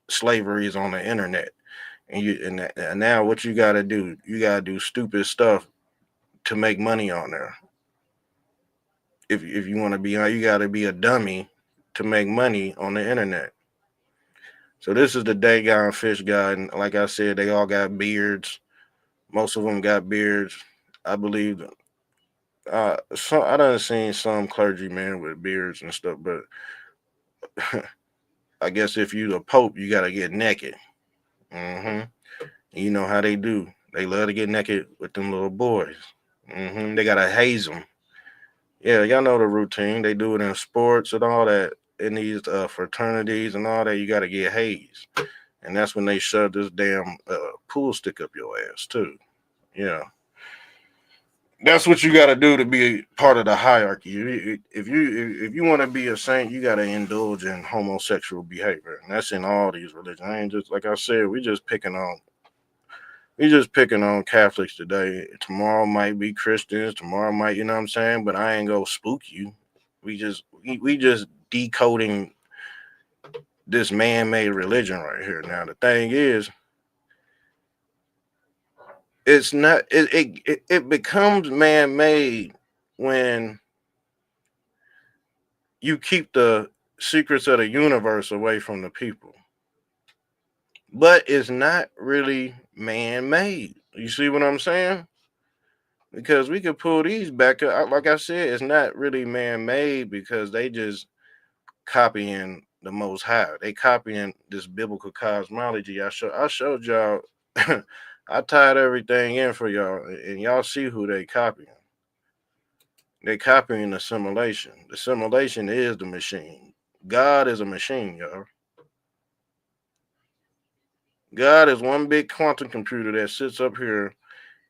slavery is on the internet, and now what you got to do? You got to do stupid stuff to make money on there. If you want to be on, you got to be a dummy to make money on the internet. So this is the Dagon fish guy, and like I said, they all got beards. Most of them got beards. I believe. I done seen some clergymen with beards and stuff, but I guess if you the Pope, you gotta get naked. hmm You know how they do. They love to get naked with them little boys. They gotta haze them. Yeah, y'all know the routine. They do it in sports and all that. In these fraternities and all that, you gotta get hazed, and that's when they shove this damn pool stick up your ass too. Yeah. That's what you got to do to be part of the hierarchy. If you want to be a saint, you got to indulge in homosexual behavior, and that's in all these religions. I ain't just like I said. We just picking on Catholics today. Tomorrow might be Christians. Tomorrow might, you know what I'm saying. But I ain't gonna spook you. We just decoding this man-made religion right here. Now the thing is, it's not. It becomes man-made when you keep the secrets of the universe away from the people. But it's not really man made. You see what I'm saying? Because we could pull these back up. Like I said, it's not really man made because they just copying the Most High. They copying this biblical cosmology. I showed y'all. I tied everything in for y'all, and y'all see who they copying. They copying the simulation. The simulation is the machine. God is a machine, y'all. God is one big quantum computer that sits up here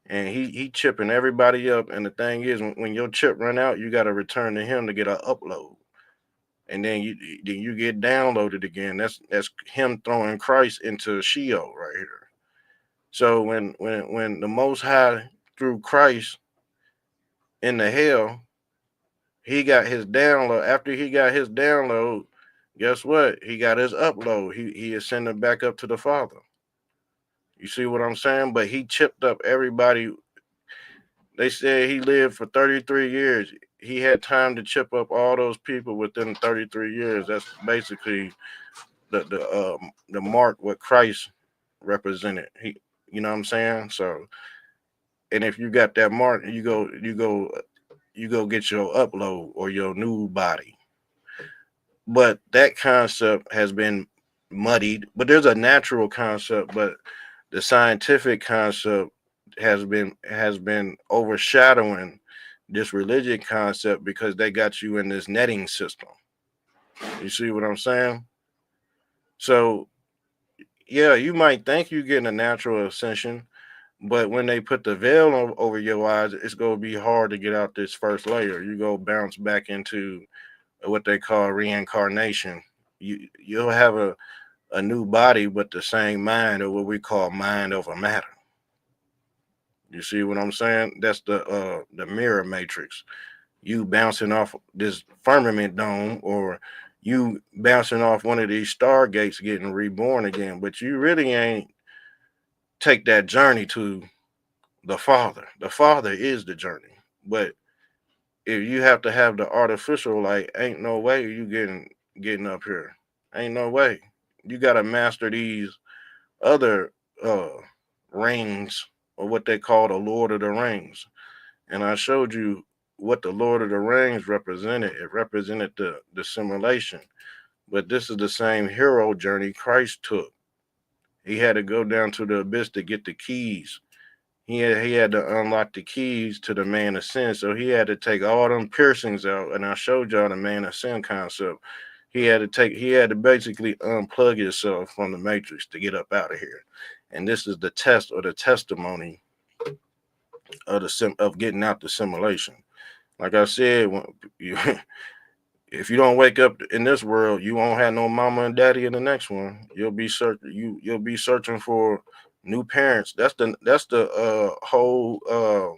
and he chipping everybody up. And the thing is, when your chip run out, you got to return to him to get an upload, and then you get downloaded again. That's him throwing Christ into Sheol right here. So when the Most High threw Christ into hell, he got his download. After he got his download, guess what? He got his upload. He ascended back up to the Father. You see what I'm saying? But he chipped up everybody. They said he lived for 33 years. He had time to chip up all those people within 33 years. That's basically the mark what Christ represented. You know what I'm saying? So, and if you got that mark, you go get your upload or your new body. but that concept has been muddied. But there's a natural concept, but the scientific concept has been overshadowing this religion concept because they got you in this netting system. You see what I'm saying? So yeah, you might think you're getting a natural ascension, but when they put the veil over your eyes, it's gonna be hard to get out this first layer. You go bounce back into what they call reincarnation. You'll have a new body, but the same mind, or what we call mind over matter. You see what I'm saying? That's the mirror matrix. You bouncing off this firmament dome, or you bouncing off one of these stargates, getting reborn again. But you really ain't take that journey to the Father. The Father is the journey. But if you have to have the artificial, like, ain't no way you getting up here. Ain't no way. You gotta master these other uh rings, or what they call the Lord of the Rings. And I showed you what the Lord of the Rings represented. It represented the simulation. But this is the same hero journey Christ took. He had to go down to the abyss to get the keys. He had to unlock the keys to the man of sin. So he had to take all them piercings out. And I showed y'all the man of sin concept. He had to basically unplug himself from the matrix to get up out of here. And this is the test, or the testimony of of getting out the simulation. Like I said, when you, if you don't wake up in this world, you won't have no mama and daddy in the next one. You'll be searching for new parents. That's the whole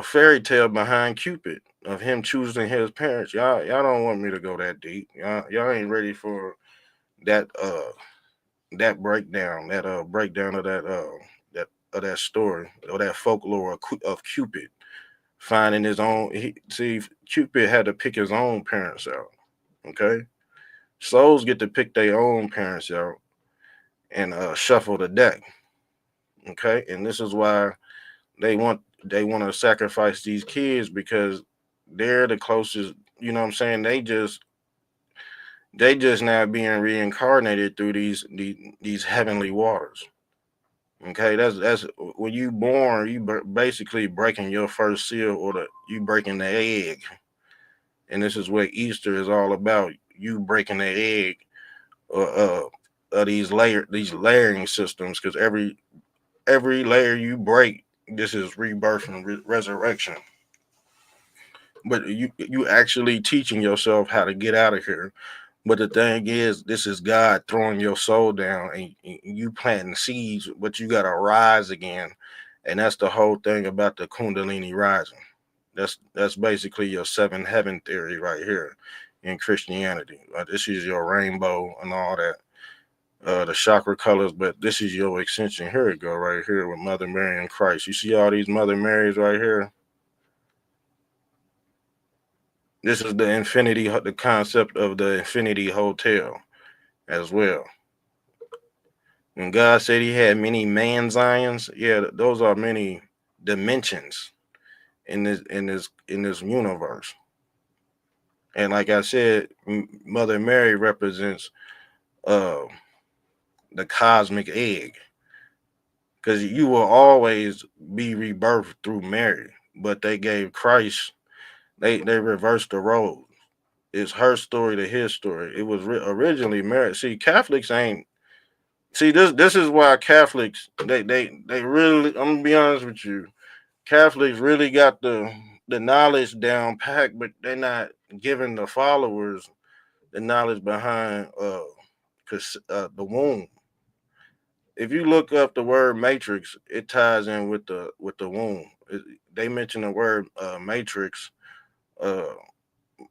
fairy tale behind Cupid, of him choosing his parents. Y'all don't want me to go that deep. Y'all ain't ready for that that breakdown, breakdown of that story, or that folklore of Cupid finding his own. See, Cupid had to pick his own parents out. Okay, souls get to pick their own parents out and shuffle the deck. Okay, and this is why they want to sacrifice these kids, because they're the closest. You know what I'm saying? They just now being reincarnated through these heavenly waters. Okay, that's when you born, you basically breaking your first seal, or you breaking the egg. And this is what Easter is all about. You breaking the egg, or these layering systems, because every layer you break, this is rebirth and resurrection. But you actually teaching yourself how to get out of here. But the thing is, this is God throwing your soul down, and you planting seeds, but you gotta rise again. And that's the whole thing about the Kundalini rising. That's basically your seven heaven theory right here in Christianity. This is your rainbow and all that, the chakra colors, but this is your extension. Here it go, right here with Mother Mary and Christ. You see all these Mother Marys right here? This is the concept of the infinity hotel as well. When God said he had many man Zions, yeah, those are many dimensions in this universe. And like I said, Mother Mary represents uh the cosmic egg, because you will always be rebirthed through Mary, but they gave Christ, they reversed the role. It's her story to his story. It was originally Mary. See, Catholics ain't. See, this is why Catholics, they really. I'm gonna be honest with you. Catholics really got the knowledge down packed, but they're not giving the followers the knowledge behind the womb. If you look up the word matrix, it ties in with the womb. They mention the word matrix uh,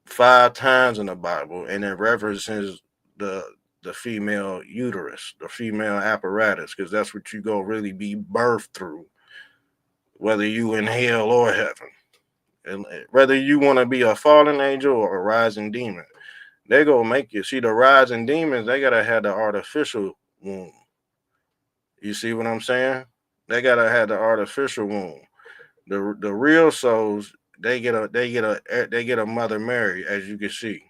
5 times in the Bible, and it references the the female uterus, the female apparatus, because that's what you go really be birthed through, whether you in hell or heaven, and whether you want to be a fallen angel or a rising demon. They gonna make you see the rising demons. They gotta have the artificial womb. You see what I'm saying? They gotta have the artificial womb. The real souls, they get a Mother Mary, as you can see.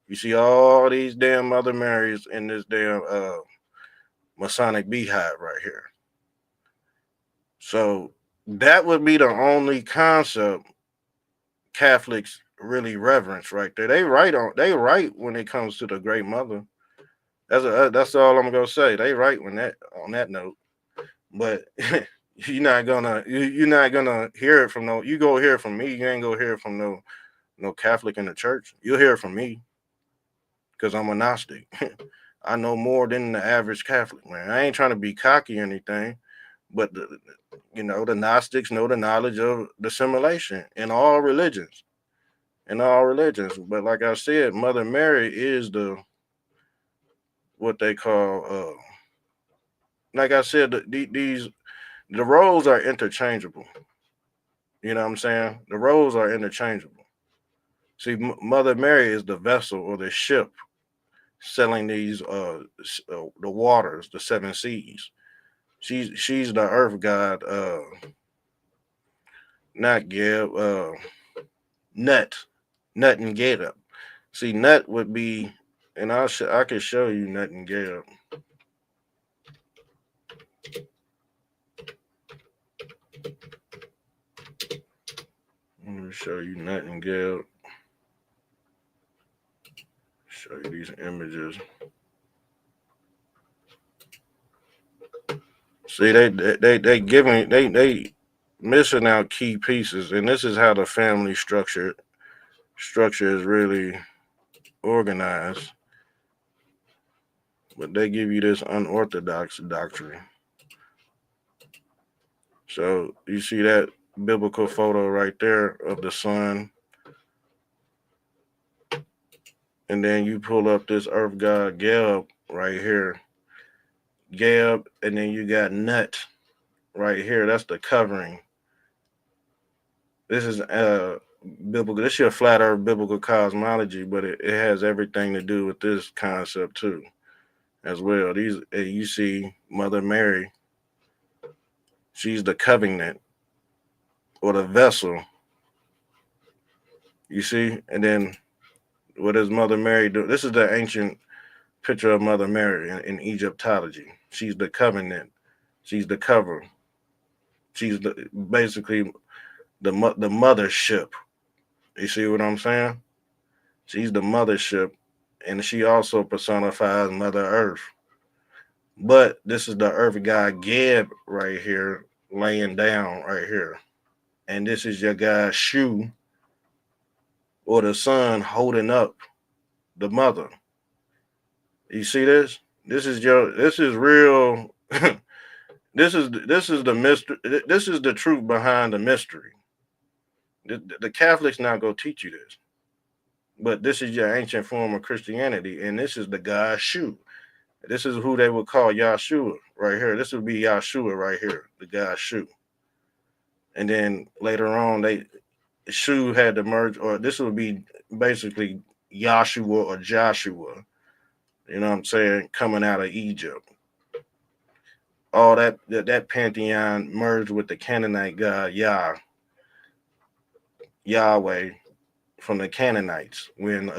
You see all these damn Mother Marys in this damn Masonic beehive right here. So that would be the only concept Catholics really reverence right there. They right when it comes to the Great Mother. That's all I'm gonna say. They right when that on that note. But you're not gonna hear it from no. You go hear it from me. You ain't gonna hear it from no Catholic in the church. You'll hear it from me because I'm a Gnostic. I know more than the average Catholic, man. I ain't trying to be cocky or anything, but the Gnostics know the knowledge of dissimulation in all religions. In all religions. But like I said, Mother Mary is what they call like I said, the roles are interchangeable. You know what I'm saying? The roles are interchangeable. See, Mother Mary is the vessel or the ship selling these the waters, the seven seas. She's the earth god, not Geb, Nut, Nut and Geb. See, Nut would be, and I could show you Nut and Geb. Let me show you Nut and Geb. Show you these images. See, they giving they missing out key pieces, and this is how the family structure is really organized. But they give you this unorthodox doctrine. So you see that biblical photo right there of the sun, and then you pull up this earth god Geb right here, Geb, and then you got Nut right here. That's the covering. This is biblical. This is your flat earth biblical cosmology, but it has everything to do with this concept too, as well. These you see Mother Mary. She's the covenant or the vessel. You see, and then what does Mother Mary do? This is the ancient picture of Mother Mary in Egyptology. She's the covenant. She's the cover. She's basically the mothership. You see what I'm saying? She's the mothership, and she also personifies Mother Earth. But this is the Earth god Geb right here, laying down right here, and this is your guy Shu or the son holding up the mother. You see this? This is your. This is real. This is the mystery. This is the truth behind the mystery. The Catholics not gonna teach you this, but this is your ancient form of Christianity, and this is the God Shu. This is who they would call Yahshua right here. This would be Yahshua right here, the God Shu. And then later on, Shu had to merge, or this would be basically Yahshua or Joshua. You know what I'm saying? Coming out of Egypt. All that pantheon merged with the Canaanite god Yahweh from the Canaanites when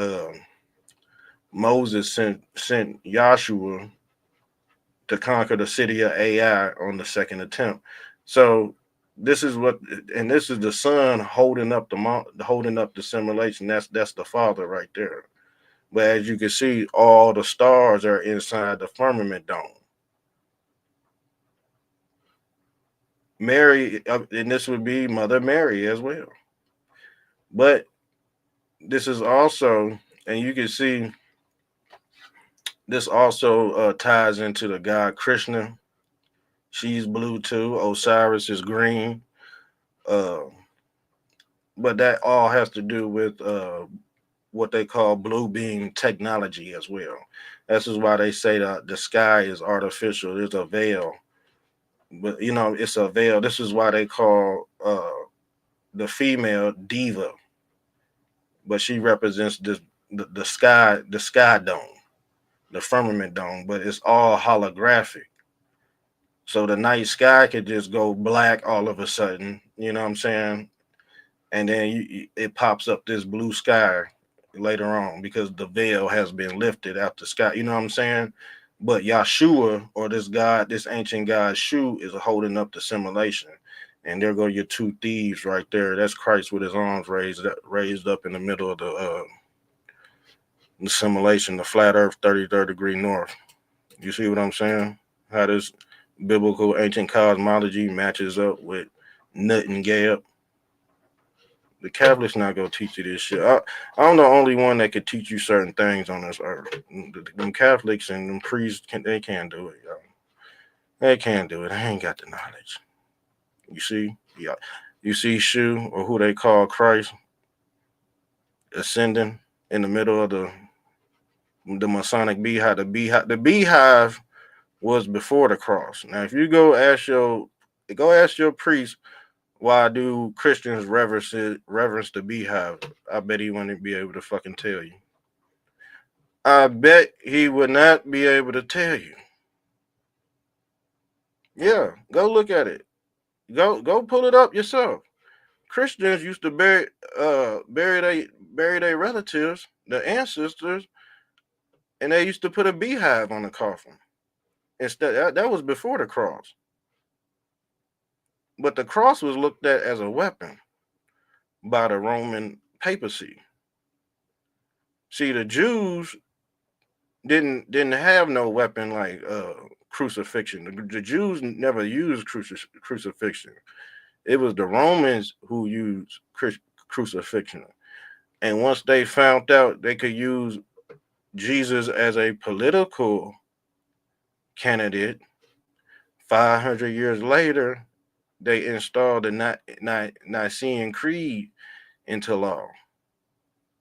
Moses sent Joshua to conquer the city of Ai on the second attempt. So this is this is the son holding up the simulation. That's the father right there. But as you can see, all the stars are inside the firmament dome. Mary, and this would be Mother Mary as well. But this is also, and you can see this also ties into the god Krishna. She's blue too. Osiris is green. Uh, but that all has to do with what they call blue beam technology as well. This is why they say that the sky is artificial. There's a veil, but it's a veil. This is why they call the female diva, but she represents the sky dome, the firmament dome, but it's all holographic. So the night sky could just go black all of a sudden, you know what I'm saying? And then it pops up this blue sky later on because the veil has been lifted out the sky. You know what I'm saying? But Yahshua, or this God, this ancient God Shu, is holding up the simulation. And there go your two thieves right there. That's Christ with his arms raised up in the middle of the simulation, the flat Earth, 33rd degree north. You see what I'm saying? How this biblical ancient cosmology matches up with Nut and Gab. The Catholics not gonna teach you this shit. I'm the only one that could teach you certain things on this earth. Them Catholics and them priests, they can't do it, y'all. They can't do it. They ain't got the knowledge. You see, yeah. You see Shu, or who they call Christ, ascending in the middle of the Masonic beehive. The beehive was before the cross. Now, if you go ask your priest, why do Christians reverence the beehive? I bet he wouldn't be able to fucking tell you. I bet he would not be able to tell you. Yeah, go look at it. Go pull it up yourself. Christians used to bury their relatives, their ancestors, and they used to put a beehive on the coffin. Instead, that was before the cross. But the cross was looked at as a weapon by the Roman papacy. See, the Jews didn't have no weapon like crucifixion. The Jews never used crucifixion. It was the Romans who used crucifixion. And once they found out they could use Jesus as a political candidate, 500 years later, they installed the Nicene Creed into law.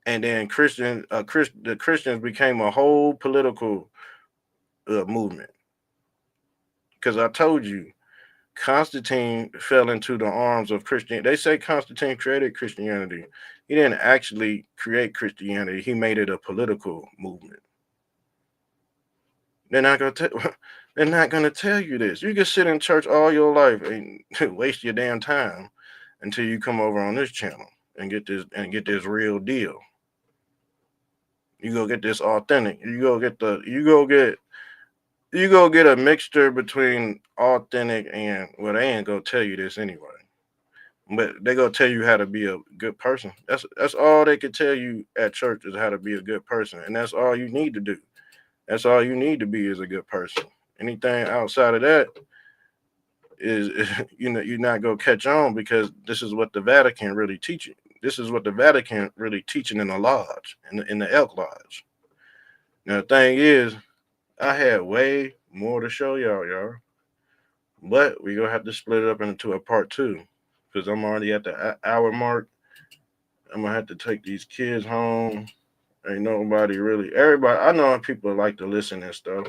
And then the Christians became a whole political movement. Because I told you, Constantine fell into the arms of Christianity. They say Constantine created Christianity. He didn't actually create Christianity. He made it a political movement. They're not gonna they're not gonna tell you this. You can sit in church all your life and waste your damn time until you come over on this channel and get this real deal. You go get this authentic. You go get a mixture between authentic and, well, they ain't gonna tell you this anyway. But they gonna tell you how to be a good person. That's all they can tell you at church is how to be a good person, and that's all you need to do. That's all you need to be is a good person. Anything outside of that is you're not gonna catch on, because this is what the Vatican really teaching. This is what the Vatican really teaching in the lodge, in the Elk Lodge. Now the thing is, I had way more to show y'all, but we gonna have to split it up into a part two, because I'm already at the hour mark. I'm gonna have to take these kids home. Ain't nobody really. Everybody, I know people like to listen and stuff.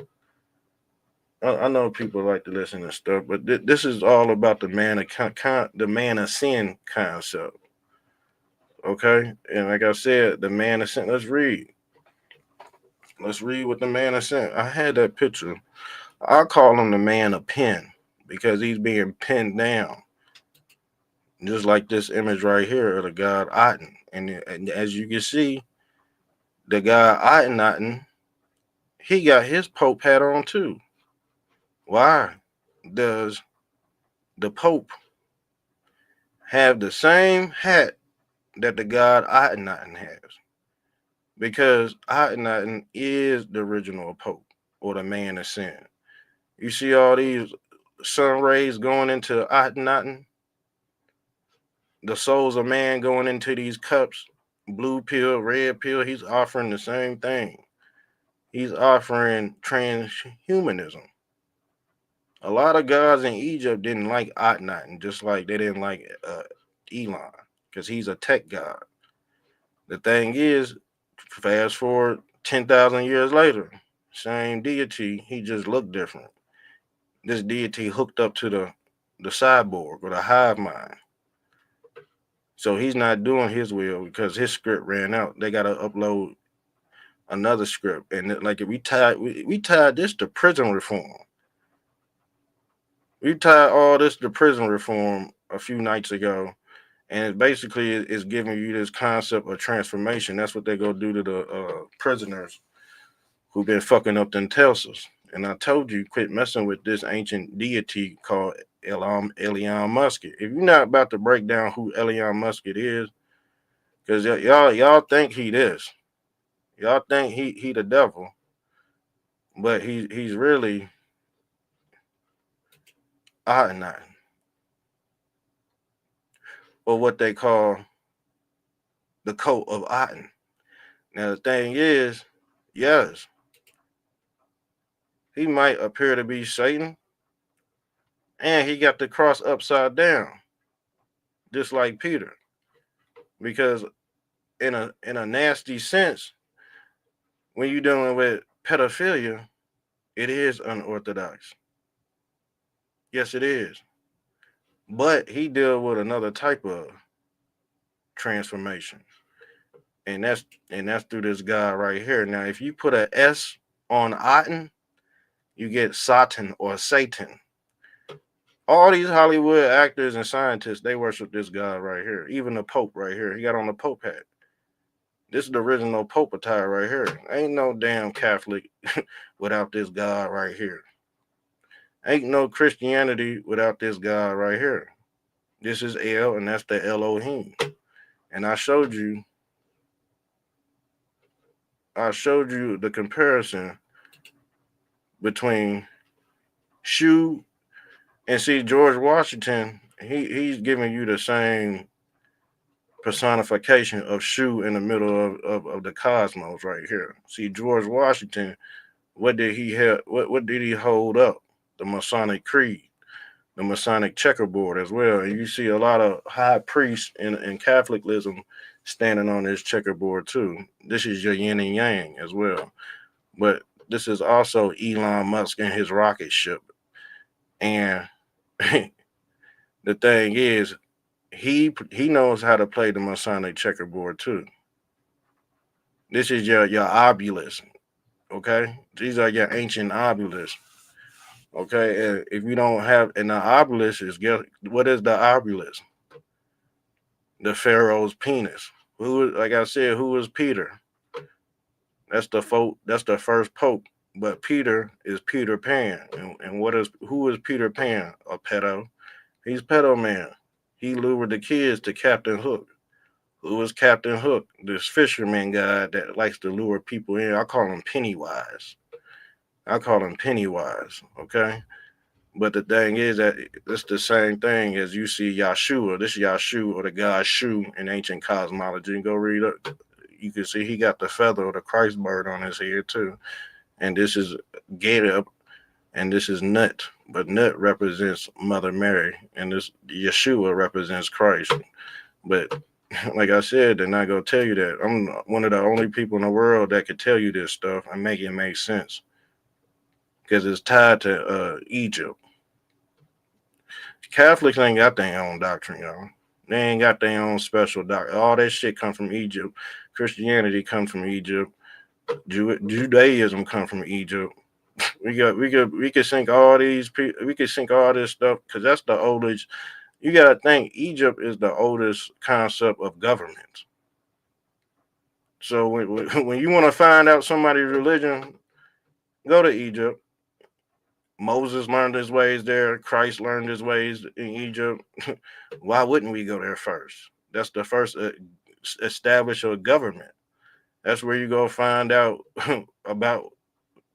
I know people like to listen and stuff, but this is all about the man of sin concept. Okay, and like I said, the man of sin. Let's read. Let's read what the man of sin. I had that picture. I call him the man of pen because he's being pinned down, just like this image right here of the god Aten. And as you can see, the god Aten, he got his Pope hat on too. Why does the Pope have the same hat that the god Aten has? Because Aten is the original Pope, or the man of sin. You see all these sun rays going into Aten, the souls of man going into these cups, blue pill, red pill. He's offering the same thing. He's offering transhumanism. A lot of gods in Egypt didn't like Akhenaten, just like they didn't like Elon, because he's a tech god. The thing is, fast forward 10,000 years later, same deity, he just looked different. This deity hooked up to the cyborg, or the hive mind. So he's not doing his will because his script ran out. They got to upload another script, and like we tied this to prison reform. We tied all this to prison reform a few nights ago, and it basically is giving you this concept of transformation. That's what they go do to the prisoners who've been fucking up them Telsas. And I told you, quit messing with this ancient deity called Elion Musket. If you're not about to break down who Elion Musket is, because y'all think he this, y'all think he the devil, but he's really Akhenaten, or what they call the coat of Aten. Now the thing is, yes, he might appear to be Satan, and he got the cross upside down, just like Peter. Because in a nasty sense, when you're dealing with pedophilia, it is unorthodox. Yes, it is. But he dealt with another type of transformation, and that's through this guy right here. Now, if you put a S on Aten, you get Satan or Satan. All these Hollywood actors and scientists, they worship this guy right here. Even the Pope right here. He got on the Pope hat. This is the original Pope attire right here. Ain't no damn Catholic without this God right here. Ain't no Christianity without this God right here. This is El, and that's the Elohim. And I showed you the comparison between Shu and see George Washington. He's giving you the same personification of Shu in the middle of the cosmos right here. See George Washington, what did he have? What did he hold up? The Masonic Creed, the Masonic checkerboard as well. And you see a lot of high priests in Catholicism standing on this checkerboard too. This is your yin and yang as well. But this is also Elon Musk and his rocket ship. And the thing is, he knows how to play the Masonic checkerboard too. This is your obelisks, okay? These are your ancient obelisks, okay? And if you don't have, and the obelisk is, what is the obelisk? The Pharaoh's penis. Like I said, who was Peter? That's the first pope. But Peter is Peter Pan, and who is Peter Pan? A pedo. He's pedo man. He lured the kids to Captain Hook. Who is Captain Hook? This fisherman guy that likes to lure people in. I call him Pennywise. Okay? But the thing is that it's the same thing as you see Yahshua. This is Yahshua, or the god Shu in ancient cosmology. Go read it. You can see he got the feather of the Christ bird on his head too. And this is Gator, and this is Nut. But Nut represents Mother Mary, and this Yeshua represents Christ. But like I said, they're not gonna tell you that. I'm one of the only people in the world that could tell you this stuff and make it make sense, because it's tied to Egypt. Catholics ain't got their own doctrine, y'all. They ain't got their own special doctrine. All that shit come from Egypt. Christianity comes from Egypt. Judaism come from Egypt. We could sink all these people. We could sink all this stuff because that's the oldest. You gotta think Egypt is the oldest concept of government. So when you want to find out somebody's religion, go to Egypt. Moses learned his ways there. Christ learned his ways in Egypt. Why wouldn't we go there first? That's the first establish a government. That's where you go find out about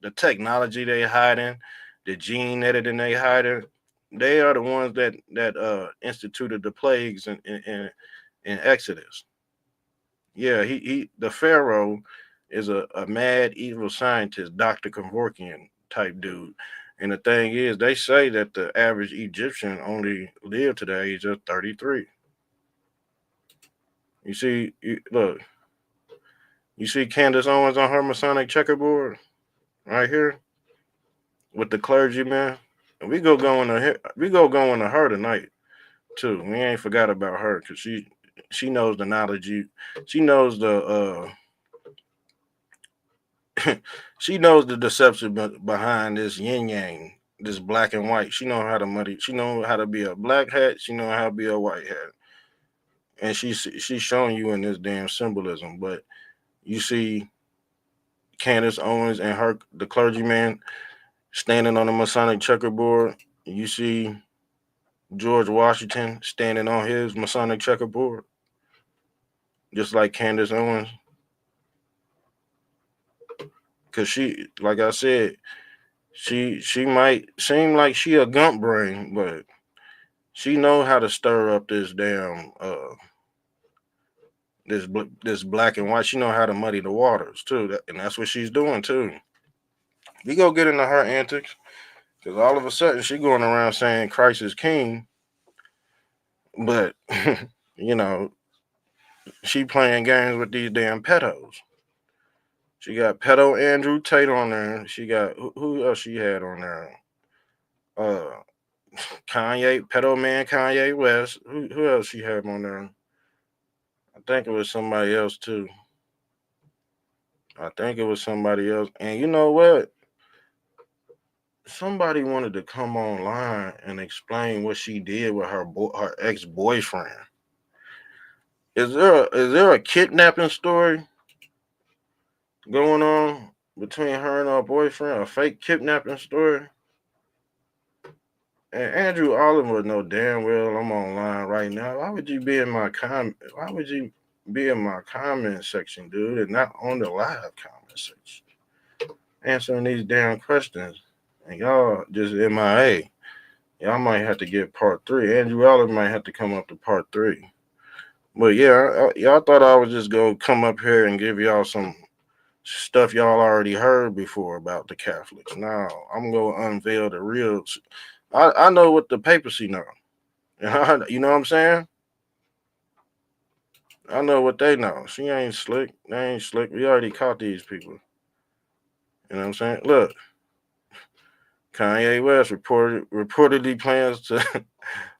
the technology they hiding, the gene editing they hiding. They are the ones that instituted the plagues in Exodus. Yeah, he the Pharaoh is a mad evil scientist, Dr. Kevorkian type dude. And the thing is, they say that the average Egyptian only lived to the age of 33. You see, look, you see Candace Owens on her Masonic checkerboard right here with the clergyman. And we go into her tonight too. We ain't forgot about her because she knows the knowledge. She knows the she knows the deception behind this yin yang, this black and white. She know how to muddy. She know how to be a black hat. She know how to be a white hat. and she's showing you in this damn symbolism. But you see Candace Owens and the clergyman standing on the Masonic checkerboard. You see George Washington standing on his Masonic checkerboard, just like Candace Owens. Cause she, like I said, she might seem like she a gump brain, but she know how to stir up this damn this black and white. She know how to muddy the waters too, and that's what she's doing too. We go get into her antics, cause all of a sudden she going around saying Christ is king, but you know she playing games with these damn pedos. She got pedo Andrew Tate on there. She got who else she had on there? Uh, Kanye, pedo man Kanye West. Who else she had on there? I think it was somebody else too. I think it was somebody else. And you know what? Somebody wanted to come online and explain what she did with her ex boyfriend. Is there a kidnapping story going on between her and her boyfriend? A fake kidnapping story? And Andrew Oliver know damn well I'm online right now. Why would you be in my comment? Why would you be in my comment section, dude, and not on the live comment section? Answering these damn questions. And y'all just MIA. Y'all might have to get part 3. Andrew Oliver might have to come up to part 3. But yeah, y'all thought I was just going to come up here and give y'all some stuff y'all already heard before about the Catholics. Now, I'm going to unveil the real. I know what the papacy know. You know what I'm saying? I know what they know. She ain't slick. They ain't slick. We already caught these people. You know what I'm saying? Look, Kanye West reportedly plans to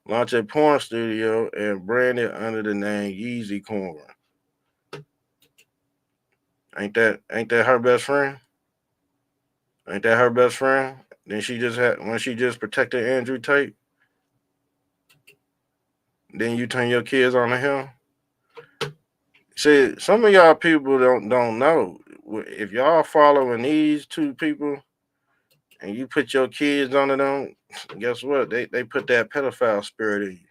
launch a porn studio and brand it under the name Yeezy Corn. Ain't that her best friend? Ain't that her best friend? Then she just had when she just protected Andrew Tate. Then you turn your kids on to him. See, some of y'all people don't know. If y'all following these two people and you put your kids onto them, guess what? They put that pedophile spirit in you.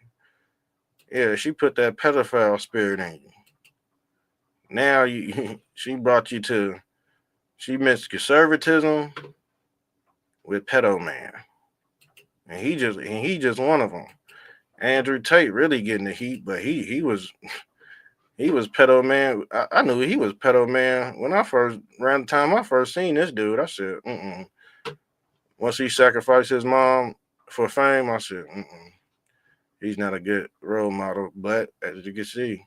Yeah, she put that pedophile spirit in you. Now she brought you to she mixed conservatism with pedo man, and he just one of them. Andrew Tate really getting the heat, but he was pedo man. I knew he was pedo man when around the time I first seen this dude. I said, mm. Once he sacrificed his mom for fame, I said, mm. He's not a good role model. But as you can see,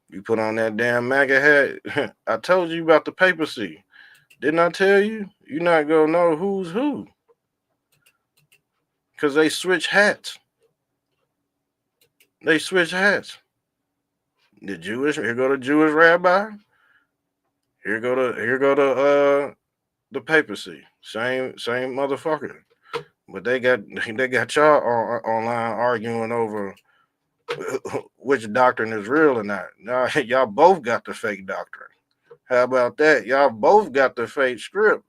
you put on that damn MAGA hat. I told you about the papacy. Didn't I tell you? You're not gonna know who's who. Cause they switch hats. They switch hats. Here go the Jewish rabbi. Here go the papacy. Same motherfucker. But they got y'all online arguing over which doctrine is real or not. Now y'all both got the fake doctrine. How about that? Y'all both got the fake script.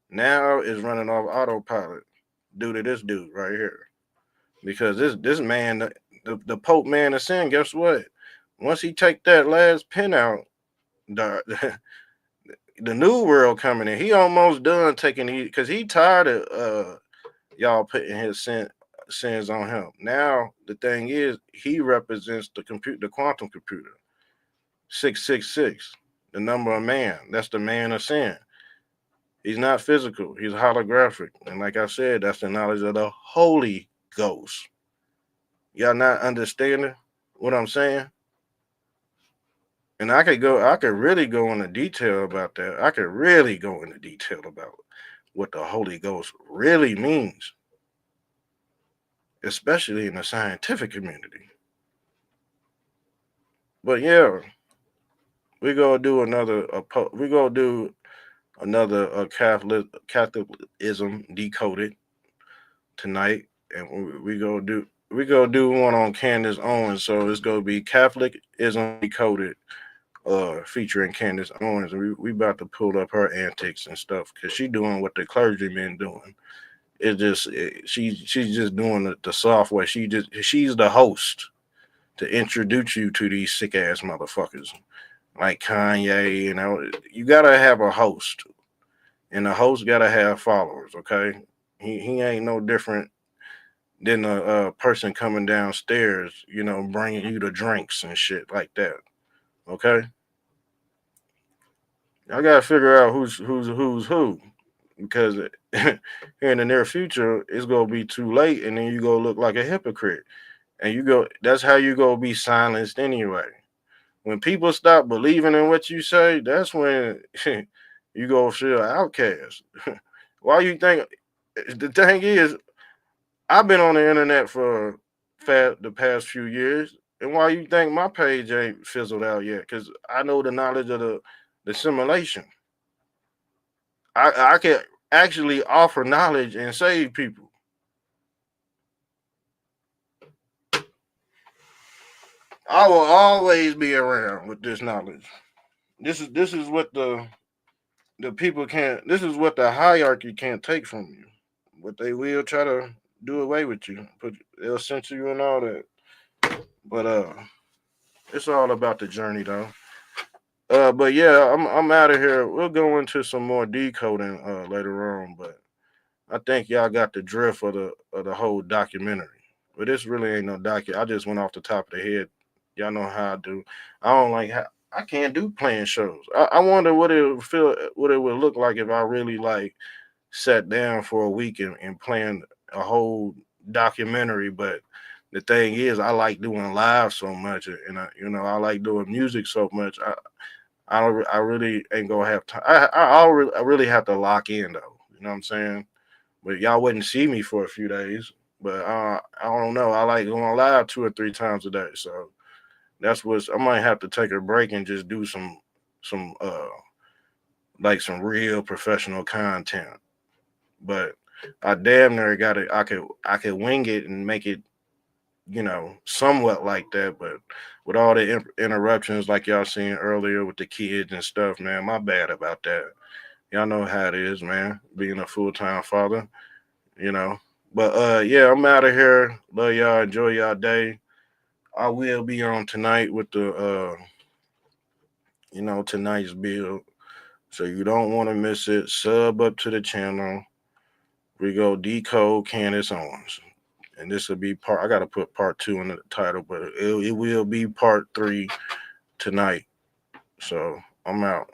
Now it's running off autopilot due to this dude right here. Because this man, the Pope man of sin, guess what? Once he take that last pin out, the the new world coming in. He almost done taking because he tired of y'all putting his sins on him. Now the thing is, he represents the quantum computer, 666, the number of man. That's the man of sin. He's not physical. He's holographic, and like I said, that's the knowledge of the Holy Ghost. Y'all not understanding what I'm saying? And I could really go into detail about that. I could really go into detail about what the Holy Ghost really means, especially in the scientific community. But yeah, we gonna do another Catholicism decoded tonight, and we gonna do we go do one on Candace Owens. So it's gonna be Catholicism Decoded, featuring Candace Owens. We about to pull up her antics and stuff because she doing what the clergymen doing. She's just doing the software. She's the host to introduce you to these sick ass motherfuckers like Kanye. You gotta have a host, and the host gotta have followers. Okay, he ain't no different than a person coming downstairs, bringing you the drinks and shit like that. Okay, I gotta figure out who's who because here in the near future it's gonna be too late, and then you go look like a hypocrite, and you go. That's how you go be silenced anyway. When people stop believing in what you say, that's when you go feel outcast. Why you think? The thing is, I've been on the internet for the past few years, and why you think my page ain't fizzled out yet? Because I know the knowledge of the simulation. I can actually offer knowledge and save people. I will always be around with this knowledge. This is what the people can't. This is what the hierarchy can't take from you. But they will try to do away with you. They'll censor you and all that. But it's all about the journey though. But yeah, I'm out of here. We'll go into some more decoding later on, but I think y'all got the drift of the whole documentary. But this really ain't no docu. I just went off the top of the head. Y'all know how I do. I don't like how I can't do playing shows. I wonder what it would look like if I really like sat down for a week and planned a whole documentary. But the thing is, I like doing live so much, and I like doing music so much. I really ain't gonna have time. I really have to lock in though. You know what I'm saying? But y'all wouldn't see me for a few days. But I don't know. I like going live 2 or 3 times a day. So that's what I might have to take a break and just do some like some real professional content. But I damn near got it. I could wing it and make it somewhat like that. But with all the interruptions, like y'all seen earlier with the kids and stuff, man, my bad about that. Y'all know how it is, man, being a full-time father, you know. But yeah, I'm out of here. Love y'all. Enjoy y'all day. I will be on tonight with the tonight's build. So you don't want to miss it. Sub up to the channel. We go decode Candace Owens. And this will be I gotta put part 2 in the title, but it will be part 3 tonight. So I'm out.